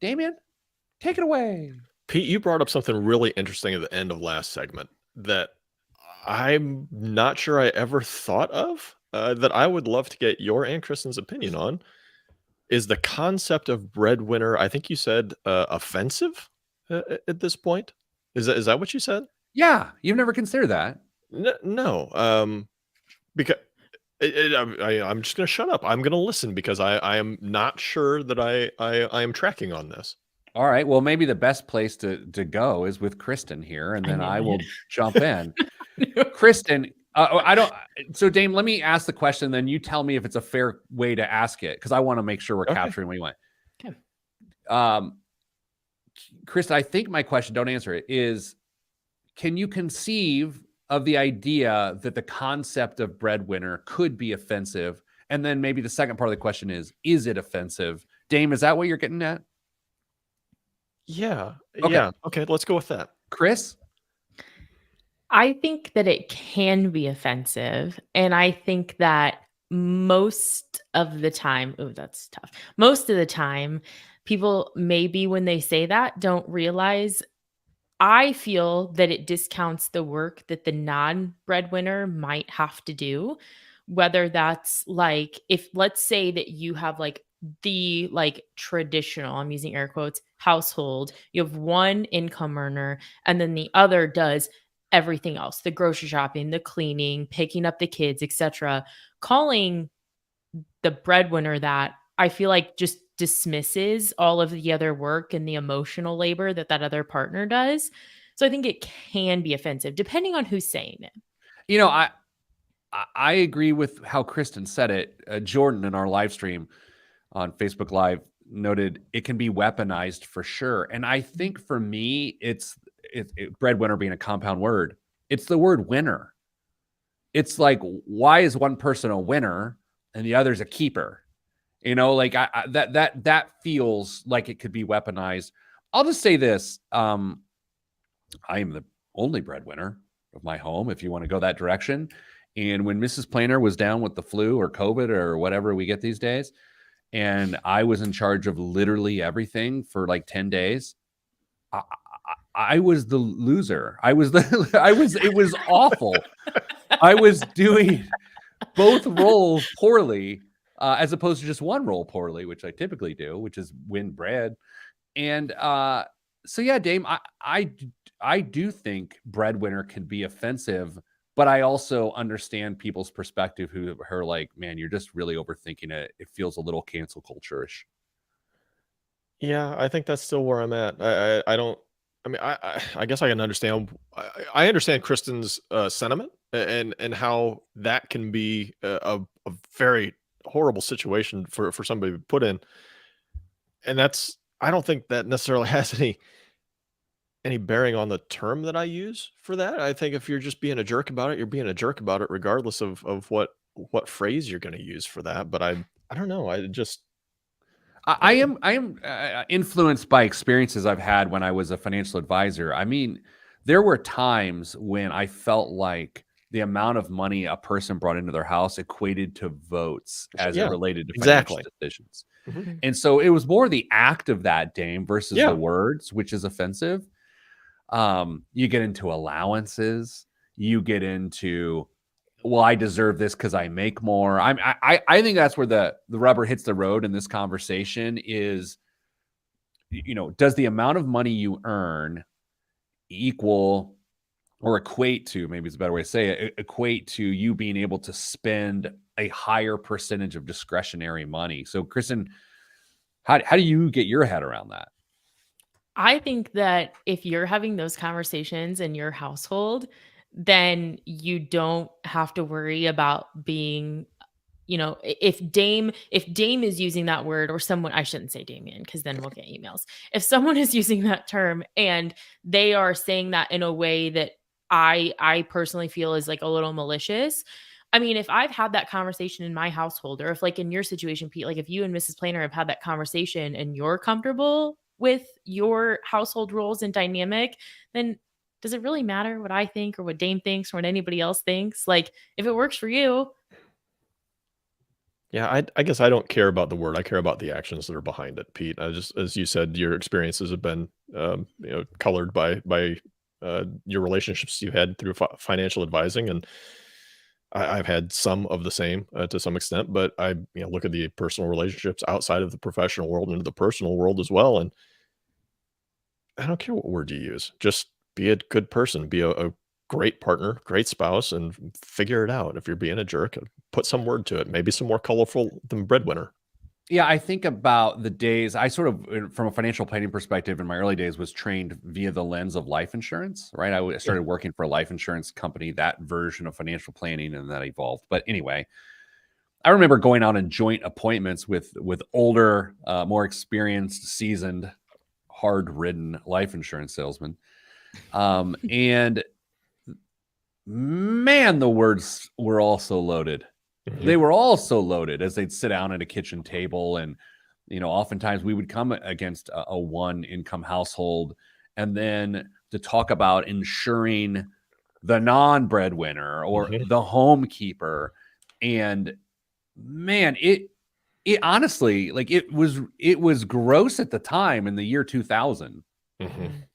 Damien, take it away. Pete, you brought up something really interesting at the end of last segment that I'm not sure I ever thought of, that I would love to get your and Kristen's opinion on, is the concept of breadwinner. I think you said offensive at this point. Is that what you said? Yeah, you've never considered that. No, because I'm just gonna shut up. I'm gonna listen because I am not sure that I am tracking on this. All right. Well, maybe the best place to go is with Kristen here, and I then knew I it. will jump in. Kristen, I don't. So, Dame, let me ask the question. Then you tell me if it's a fair way to ask it, because I want to make sure we're Okay. capturing what you want. Okay. Kristen, I think my question, don't answer it, is can you conceive of the idea that the concept of breadwinner could be offensive? And then maybe the second part of the question is it offensive? Dame, is that what you're getting at? Yeah. Okay. Yeah. Okay. Let's go with that. Chris? I think that it can be offensive. And I think that most of the time, oh, that's tough. Most of the time, people maybe when they say that don't realize. I feel that it discounts the work that the non breadwinner might have to do. Whether that's like, if let's say that you have like the like traditional, I'm using air quotes, household, you have one income earner and then the other does everything else, the grocery shopping, the cleaning, picking up the kids, etc. Calling the breadwinner that, I feel like just dismisses all of the other work and the emotional labor that that other partner does. So I think it can be offensive depending on who's saying it. You know, I agree with how Kristen said it. Jordan in our live stream on Facebook Live noted it can be weaponized for sure. And I think for me, it's breadwinner being a compound word. It's the word winner. It's like, why is one person a winner and the other's a keeper? You know, like that feels like it could be weaponized. I'll just say this: I am the only breadwinner of my home, if you want to go that direction. And when Mrs. Planer was down with the flu or COVID or whatever we get these days, and I was in charge of literally everything for like 10 days, I was the loser. It was awful. I was doing both roles poorly, as opposed to just one role poorly, which I typically do, which is win bread. And so, yeah, Dame, I do think breadwinner can be offensive, but I also understand people's perspective who are like, man, you're just really overthinking it. It feels a little cancel culture-ish. Yeah, I think that's still where I'm at. I don't. I mean, I guess I can understand. I understand Kristen's sentiment and how that can be a very horrible situation for somebody to put in. And that's, I don't think that necessarily has any bearing on the term that I use for that. I think if you're just being a jerk about it, you're being a jerk about it, regardless of what phrase you're going to use for that. But I don't know. I just I am influenced by experiences I've had when I was a financial advisor. I mean, there were times when I felt like the amount of money a person brought into their house equated to votes as it yeah, related to financial exactly. decisions. Mhm. And so it was more the act of that, Dame, versus Yeah. the words, which is offensive. You get into allowances. You get into, well, I deserve this because I make more. I think that's where the rubber hits the road in this conversation is, you know, does the amount of money you earn equal or equate to, maybe it's a better way to say it, equate to you being able to spend a higher percentage of discretionary money? So, Kristen, how do you get your head around that? I think that if you're having those conversations in your household, then you don't have to worry about being, if Dame is using that word, or someone, I shouldn't say Damien because then we'll get emails. If someone is using that term and they are saying that in a way that I personally feel is like a little malicious. I mean, if I've had that conversation in my household, or if like in your situation, Pete, like if you and Mrs. Planer have had that conversation and you're comfortable with your household rules and dynamic, then does it really matter what I think or what Dame thinks or what anybody else thinks? Like if it works for you. Yeah, I guess I don't care about the word. I care about the actions that are behind it, Pete. I just, as you said, your experiences have been, colored by your relationships you had through financial advising, and I've had some of the same to some extent. But I, look at the personal relationships outside of the professional world into the personal world as well, and I don't care what word you use. Just be a good person, be a great partner, great spouse, and figure it out. If you're being a jerk, put some word to it. Maybe some more colorful than breadwinner. Yeah, I think about the days I sort of, from a financial planning perspective, in my early days, was trained via the lens of life insurance, right? Started working for a life insurance company, that version of financial planning, and that evolved. But anyway, I remember going out on joint appointments with older, more experienced, seasoned, hard-ridden life insurance salesmen, and man, the words were also loaded. They were all so loaded as they'd sit down at a kitchen table. And, oftentimes we would come against a one income household. And then to talk about insuring the non breadwinner or the home keeper. And man, it honestly, like it was gross at the time in the year 2000.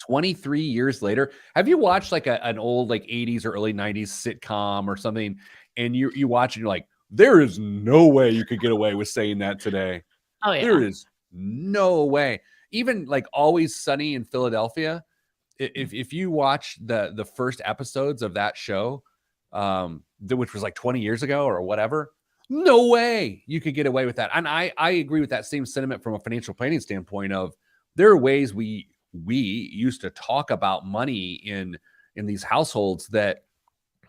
23 years later, have you watched like an old like 80s or early 90s sitcom or something, and you watch and you're like, there is no way you could get away with saying that today. Oh yeah. There is no way. Even like Always Sunny in Philadelphia, if you watch the first episodes of that show, which was like 20 years ago or whatever, no way you could get away with that. And I agree with that same sentiment from a financial planning standpoint of there are ways we used to talk about money in these households that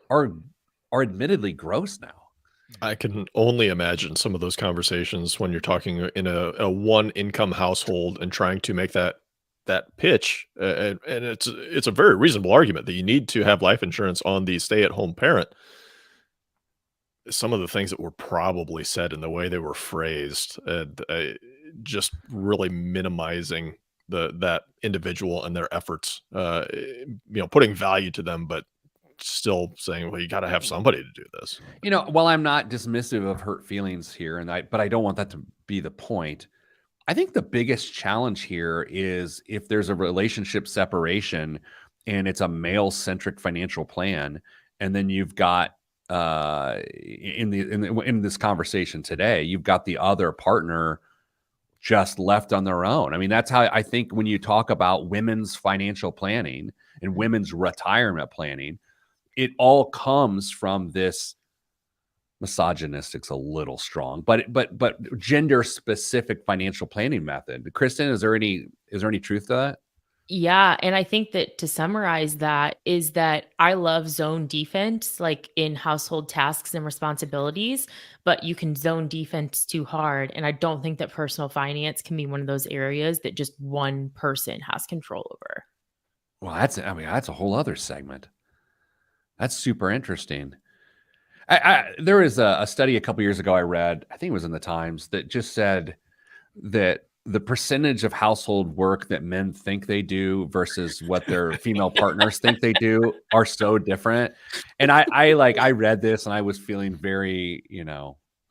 are admittedly gross now. I can only imagine some of those conversations when you're talking in a one income household and trying to make that pitch, and it's a very reasonable argument that you need to have life insurance on the stay at home parent. Some of the things that were probably said and the way they were phrased, and just really minimizing that individual and their efforts, putting value to them, but still saying, well, you got to have somebody to do this. While I'm not dismissive of hurt feelings here, but I don't want that to be the point. I think the biggest challenge here is if there's a relationship separation and it's a male centric financial plan, and then you've got in this conversation today, you've got the other partner just left on their own. I mean, that's how I think when you talk about women's financial planning and women's retirement planning, it all comes from this misogynistic's a little strong, but gender specific financial planning method. Kristen, is there any truth to that? Yeah, and I think that to summarize that is that I love zone defense, like in household tasks and responsibilities, but you can zone defense too hard. And I don't think that personal finance can be one of those areas that just one person has control over. Well, that's a whole other segment. That's super interesting. There was a study a couple years ago I read, I think it was in the Times, that just said that the percentage of household work that men think they do versus what their female partners think they do are so different. And I read this and I was feeling very,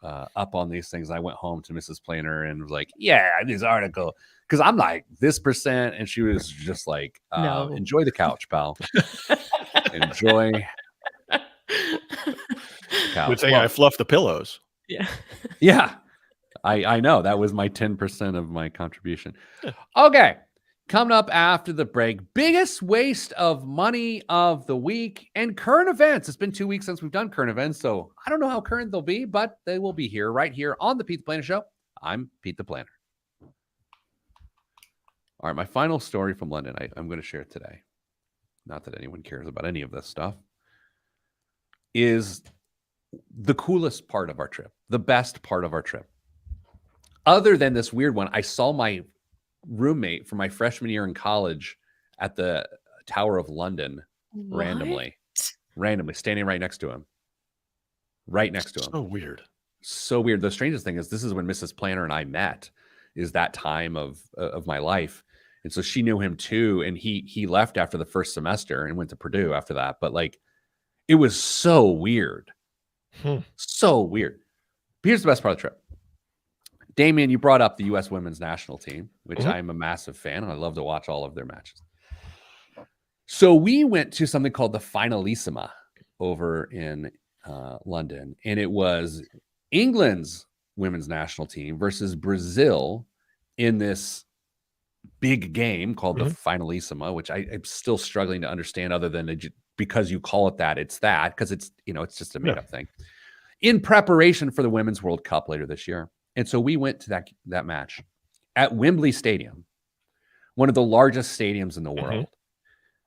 up on these things. I went home to Mrs. Planner and was like, yeah, this article, because I'm like this percent. And she was just like, No. enjoy the couch, pal. Enjoy the couch. Good thing I fluffed the pillows. Yeah. Yeah. I know that was my 10% of my contribution. Okay. Coming up after the break, biggest waste of money of the week and current events. It's been 2 weeks since we've done current events, so I don't know how current they'll be, but they will be here right here on the Pete the Planner Show. I'm Pete the Planner. All right, my final story from London I'm going to share today, not that anyone cares about any of this stuff, is the coolest part of our trip, the best part of our trip. Other than this weird one, I saw my roommate from my freshman year in college at the Tower of London randomly standing right next to him. So weird. So weird. The strangest thing is this is when Mrs. Planner and I met, is that time of my life. And so she knew him too. And he left after the first semester and went to Purdue after that. But like, it was so weird. So weird. But here's the best part of the trip. Damien, you brought up the U.S. women's national team, which Mhm. I'm a massive fan, and I love to watch all of their matches. So we went to something called the Finalissima over in London, and it was England's women's national team versus Brazil in this big game called the Finalissima, which I'm still struggling to understand other than because you call it that, it's that, because it's, it's just a made up thing in preparation for the Women's World Cup later this year. And so we went to that match at Wembley Stadium, one of the largest stadiums in the world.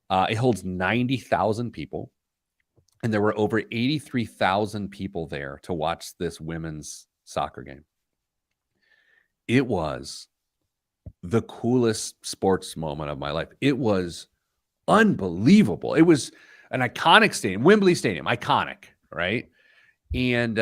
It holds 90,000 people, and there were over 83,000 people there to watch this women's soccer game. It was the coolest sports moment of my life. It was unbelievable. It was an iconic stadium, Wembley Stadium, iconic, right? And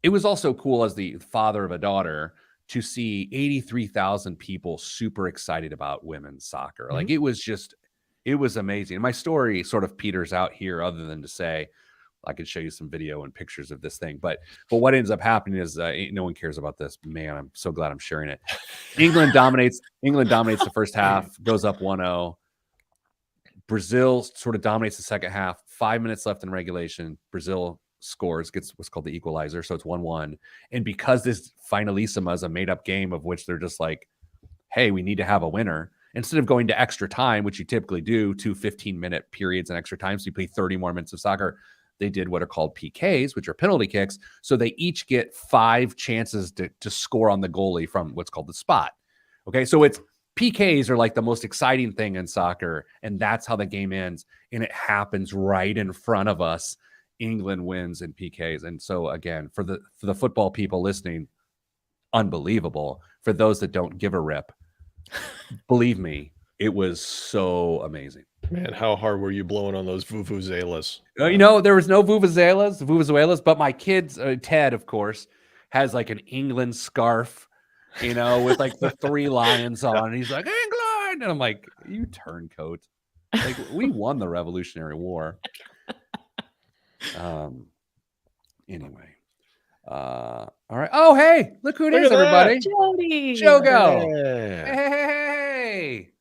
it was also cool as the father of a daughter to see 83,000 people super excited about women's soccer. Like it was amazing. My story sort of peters out here other than to say, I could show you some video and pictures of this thing. But what ends up happening is no one cares about this. Man, I'm so glad I'm sharing it. England dominates the first half, goes up 1-0. Brazil sort of dominates the second half. 5 minutes left in regulation. Brazil scores, gets what's called the equalizer. So it's 1-1. And because this Finalissima is a made-up game of which they're just like, hey, we need to have a winner. Instead of going to extra time, which you typically do, 2 15-minute periods and extra time, so you play 30 more minutes of soccer, they did what are called PKs, which are penalty kicks. So they each get 5 chances to score on the goalie from what's called the spot. Okay, so it's PKs are like the most exciting thing in soccer, and that's how the game ends. And it happens right in front of us. England wins in PKs. And so again, for the football people listening, unbelievable. For those that don't give a rip, believe me, it was so amazing. Man, how hard were you blowing on those vuvuzelas? There was no vuvuzelas, but my kids, Ted, of course, has like an England scarf, with like the 3 lions on. And he's like, England! And I'm like, you turncoat. Like, we won the Revolutionary War. Anyway. All right. Oh, hey, look who it is, everybody. Jody. Jogo. Yeah. Hey.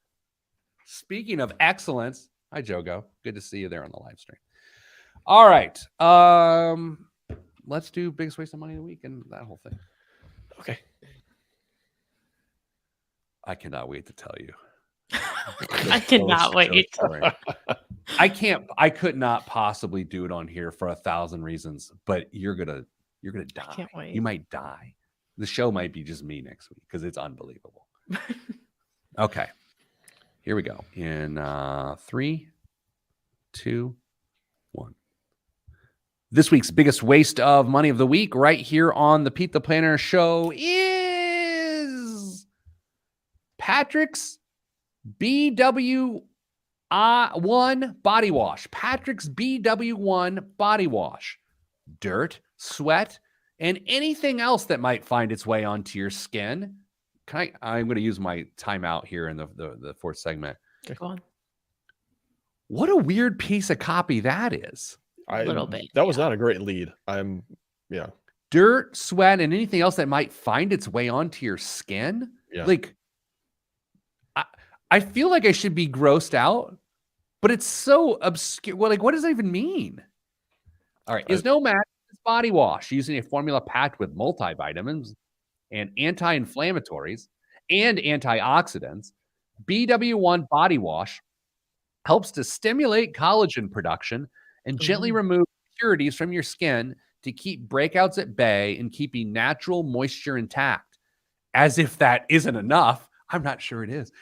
Speaking of excellence, hi, Jogo. Good to see you there on the live stream. All right. Let's do biggest waste of money of the week and that whole thing. Okay. I cannot wait to tell you. I cannot wait. I could not possibly do it on here for 1,000 reasons, but you're gonna die. I can't wait. You might die. The show might be just me next week because it's unbelievable. Okay. Here we go. In 3, 2, 1. This week's biggest waste of money of the week right here on the Pete the Planner show is Patrick's BW1 body wash. Patrick's BW1 body wash. Dirt, sweat, and anything else that might find its way onto your skin. I'm going to use my timeout here in the fourth segment. Okay. Go on. What a weird piece of copy that is. A little bit. That was not a great lead. Dirt, sweat, and anything else that might find its way onto your skin. Yeah. Like, I feel like I should be grossed out, but it's so obscure. Well, like, what does that even mean? All right. Is no match this body wash using a formula packed with multivitamins and anti-inflammatories and antioxidants. BW1 body wash helps to stimulate collagen production and gently remove impurities from your skin to keep breakouts at bay and keeping natural moisture intact. As if that isn't enough. I'm not sure it is.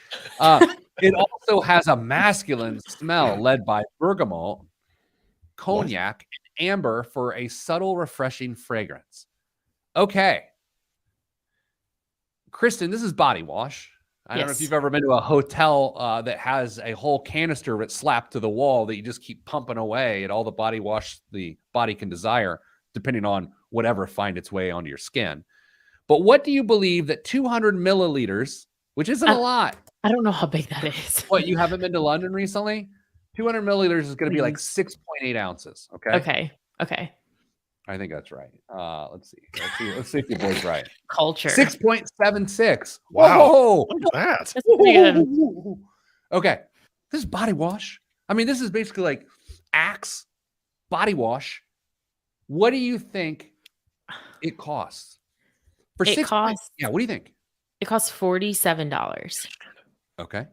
It also has a masculine smell led by bergamot, cognac, and amber for a subtle, refreshing fragrance. Okay. Kristen, this is body wash. I don't know if you've ever been to a hotel that has a whole canister that's slapped to the wall that you just keep pumping away at all the body wash the body can desire, depending on whatever find its way onto your skin. But what do you believe that 200 milliliters, which isn't a lot. I don't know how big that is. What, you haven't been to London recently? 200 milliliters is going to be like 6.8 ounces. Okay. Okay. I think that's right. Let's see. Let's see if your boy's right. Culture. 6.76. Wow. Whoa. Look at that. That's pretty good. Okay. This is body wash. I mean, this is basically like Axe body wash. What do you think it costs? For It 6 costs Yeah, what do you think? it costs $47. Okay.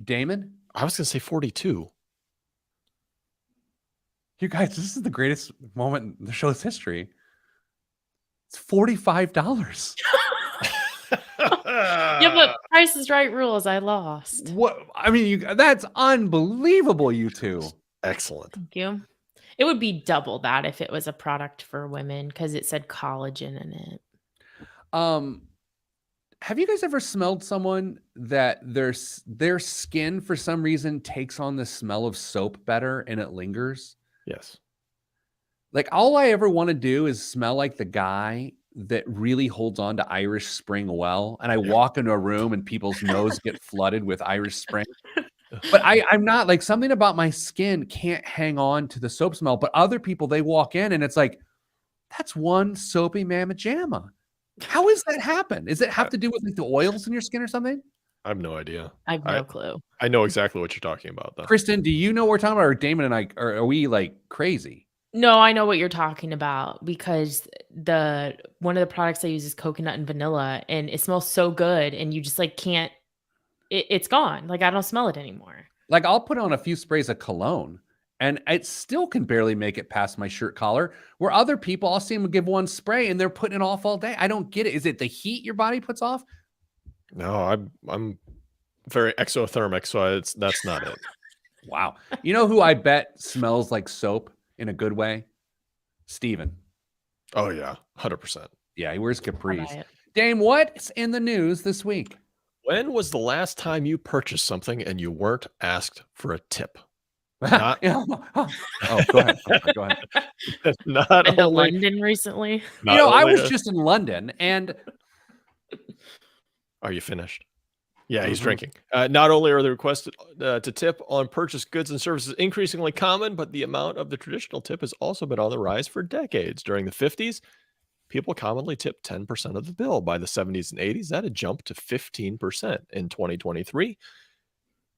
Damon? I was going to say 42. You guys, this is the greatest moment in the show's history. It's $45. Yeah, but Price is Right rules. I lost. What? I mean, that's unbelievable, you two. Excellent. Thank you. It would be double that if it was a product for women because it said collagen in it. Have you guys ever smelled someone that their skin for some reason takes on the smell of soap better and it lingers? Yes. Like all I ever want to do is smell like the guy that really holds on to Irish Spring well. And I walk into a room and people's nose get flooded with Irish Spring. But I'm not like something about my skin can't hang on to the soap smell. But other people, they walk in and it's like, that's one soapy mamma jamma. How is that happen? Does it have to do with like the oils in your skin or something? I have no idea. I have no clue. I know exactly what you're talking about, though. Kristen, do you know what we're talking about? Or Damon and I, or are we like crazy? No, I know what you're talking about because one of the products I use is coconut and vanilla, and it smells so good, and you just like can't. It's gone. Like I don't smell it anymore. Like I'll put on a few sprays of cologne, and it still can barely make it past my shirt collar. Where other people, I'll see them give one spray, and they're putting it off all day. I don't get it. Is it the heat your body puts off? No, I'm very exothermic, so that's not it. Wow. You know who I bet smells like soap in a good way? Steven. Oh yeah, 100%. Yeah, he wears I'll buy capris. it. Dame, what's in the news this week? When was the last time you purchased something and you weren't asked for a tip? Oh, go ahead. Go ahead. Not Been to only, London recently. You not know, I only was a- just in London, and Are you finished? Yeah, he's Mhm. drinking. Not only are the requests to tip on purchased goods and services increasingly common, but the amount of the traditional tip has also been on the rise for decades. During the 50s, people commonly tipped 10% of the bill. By the 70s and 80s, that had jumped to 15%. In 2023,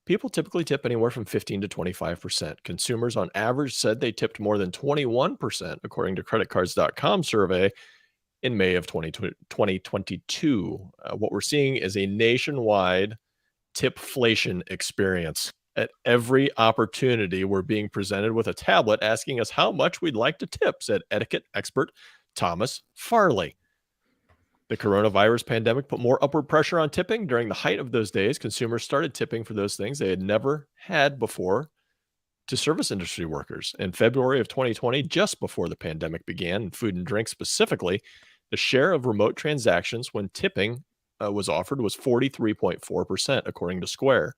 people typically tip anywhere from 15 to 25%. Consumers on average said they tipped more than 21%, according to creditcards.com survey in May of 2022. What we're seeing is a nationwide tipflation experience. At every opportunity, we're being presented with a tablet asking us how much we'd like to tip, said etiquette expert Thomas Farley. The coronavirus pandemic put more upward pressure on tipping. During the height of those days, consumers started tipping for those things they had never had before to service industry workers. In February of 2020, just before the pandemic began, in food and drink specifically, the share of remote transactions when tipping was offered was 43.4%, according to Square.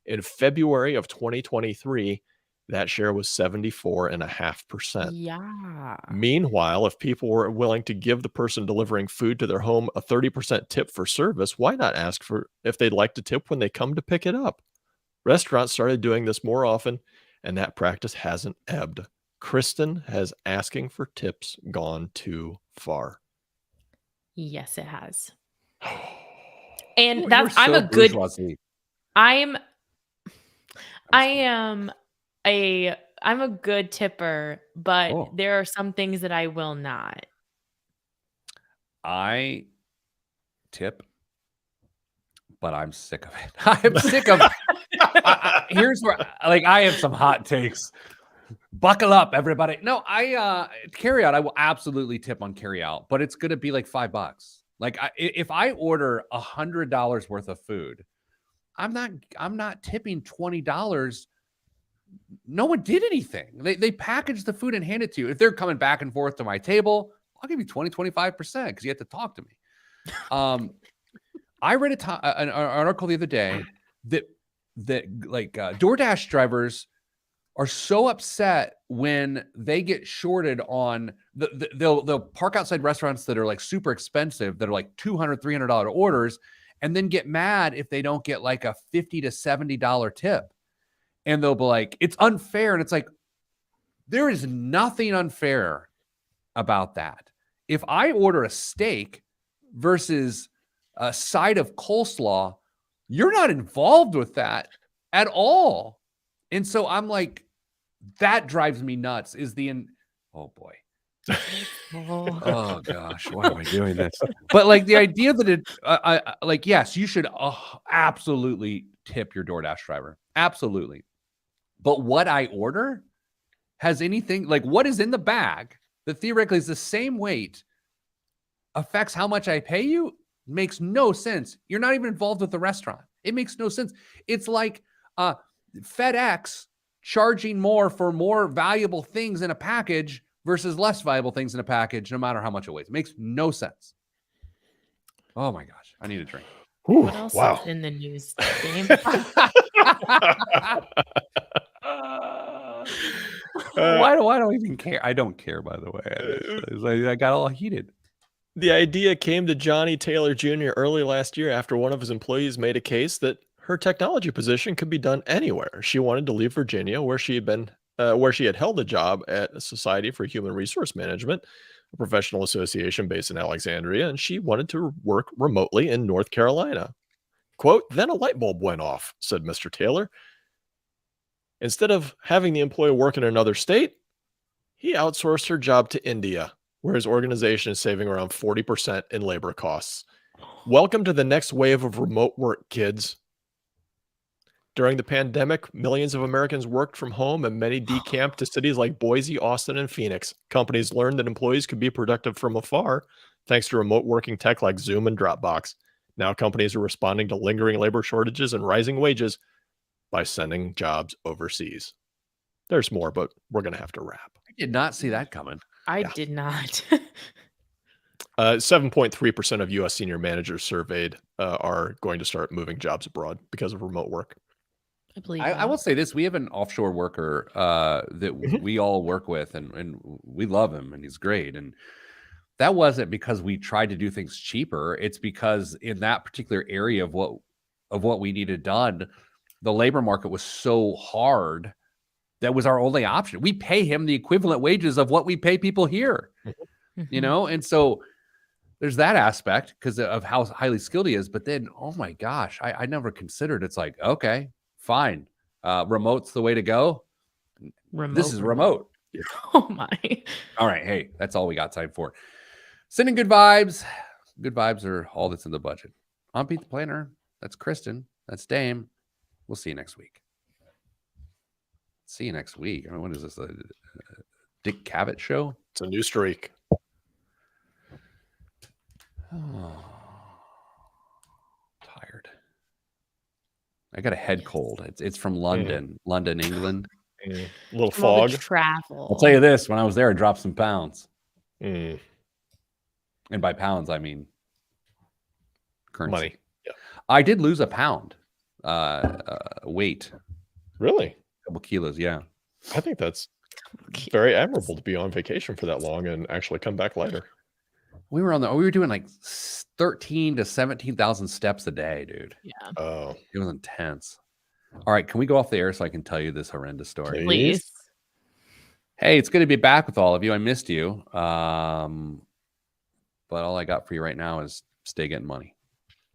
In February of 2023, that share was 74.5%. Yeah. Meanwhile, if people were willing to give the person delivering food to their home a 30% tip for service, why not ask for if they'd like to tip when they come to pick it up? Restaurants started doing this more often, and that practice hasn't ebbed. Kristen, has asking for tips gone too far? Yes, it has. And You're that's I'm so a good bourgeoisie. I'm I am I'm a good tipper, but Oh. there are some things that I will not. I tip, but I'm sick of it. I'm sick of here's where like I have some hot takes. Buckle up, everybody. No, I carry out. I will absolutely tip on carry out, but it's gonna be like $5. Like if I order $100 worth of food, I'm not tipping $20. No one did anything. They packaged the food and hand it to you. If they're coming back and forth to my table, I'll give you 25% because you have to talk to me. I read an article the other day that like DoorDash drivers are so upset when they get shorted on they'll park outside restaurants that are like super expensive, that are like $200, $300 orders, and then get mad if they don't get like a $50 to $70 tip. And they'll be like, it's unfair. And it's like, there is nothing unfair about that. If I order a steak versus a side of coleslaw, you're not involved with that at all. And so I'm like, that drives me nuts is oh boy. Oh gosh, why am I doing this? But like the idea that it, yes, you should absolutely tip your DoorDash driver. Absolutely. But what I order has anything, like what is in the bag that theoretically is the same weight affects how much I pay you? Makes no sense. You're not even involved with the restaurant. It makes no sense. It's like FedEx charging more for more valuable things in a package versus less valuable things in a package, no matter how much it weighs. It makes no sense. Oh my gosh, I need a drink. Ooh, What else wow. is in the news, Dame? Why do I even care? I don't care, by the way. I got all heated. The idea came to Johnny Taylor Jr. early last year after one of his employees made a case that her technology position could be done anywhere. She wanted to leave Virginia, where she had held a job at the Society for Human Resource Management, a professional association based in Alexandria, and she wanted to work remotely in North Carolina. Quote, then a light bulb went off, said Mr. Taylor. Instead of having the employee work in another state, he outsourced her job to India, where his organization is saving around 40% in labor costs. Welcome to the next wave of remote work, kids. During the pandemic, millions of Americans worked from home and many decamped to cities like Boise, Austin, and Phoenix. Companies learned that employees could be productive from afar thanks to remote working tech like Zoom and Dropbox. Now companies are responding to lingering labor shortages and rising wages by sending jobs overseas. There's more, but we're going to have to wrap. I did not see that coming. I did not. 7.3% of U.S. senior managers surveyed are going to start moving jobs abroad because of remote work. I believe I will say this. We have an offshore worker that we all work with, and we love him, and he's great. And that wasn't because we tried to do things cheaper. It's because in that particular area of what we needed done, the labor market was so hard. That was our only option. We pay him the equivalent wages of what we pay people here, you know? And so there's that aspect because of how highly skilled he is. But then, oh my gosh, I never considered it's like, okay, fine. Remote's the way to go. This is remote. Oh my. All right. Hey, that's all we got time for. Sending good vibes. Good vibes are all that's in the budget. I'm Pete the Planner. That's Kristen. That's Dame. We'll see you next week. See you next week. I mean, what is this? A Dick Cavett show? It's a new streak. Oh, tired. I got a head cold. It's from London, England. A little fog. Travel. I'll tell you this: when I was there, I dropped some pounds. And by pounds, I mean currency. Money. Yeah. I did lose a pound weight. Really? Couple kilos, yeah. I think that's very admirable to be on vacation for that long and actually come back lighter. We were doing like 13 to 17,000 steps a day, dude. Yeah. Oh, it was intense. All right, can we go off the air so I can tell you this horrendous story? Please. Hey, it's good to be back with all of you. I missed you. But all I got for you right now is stay getting money.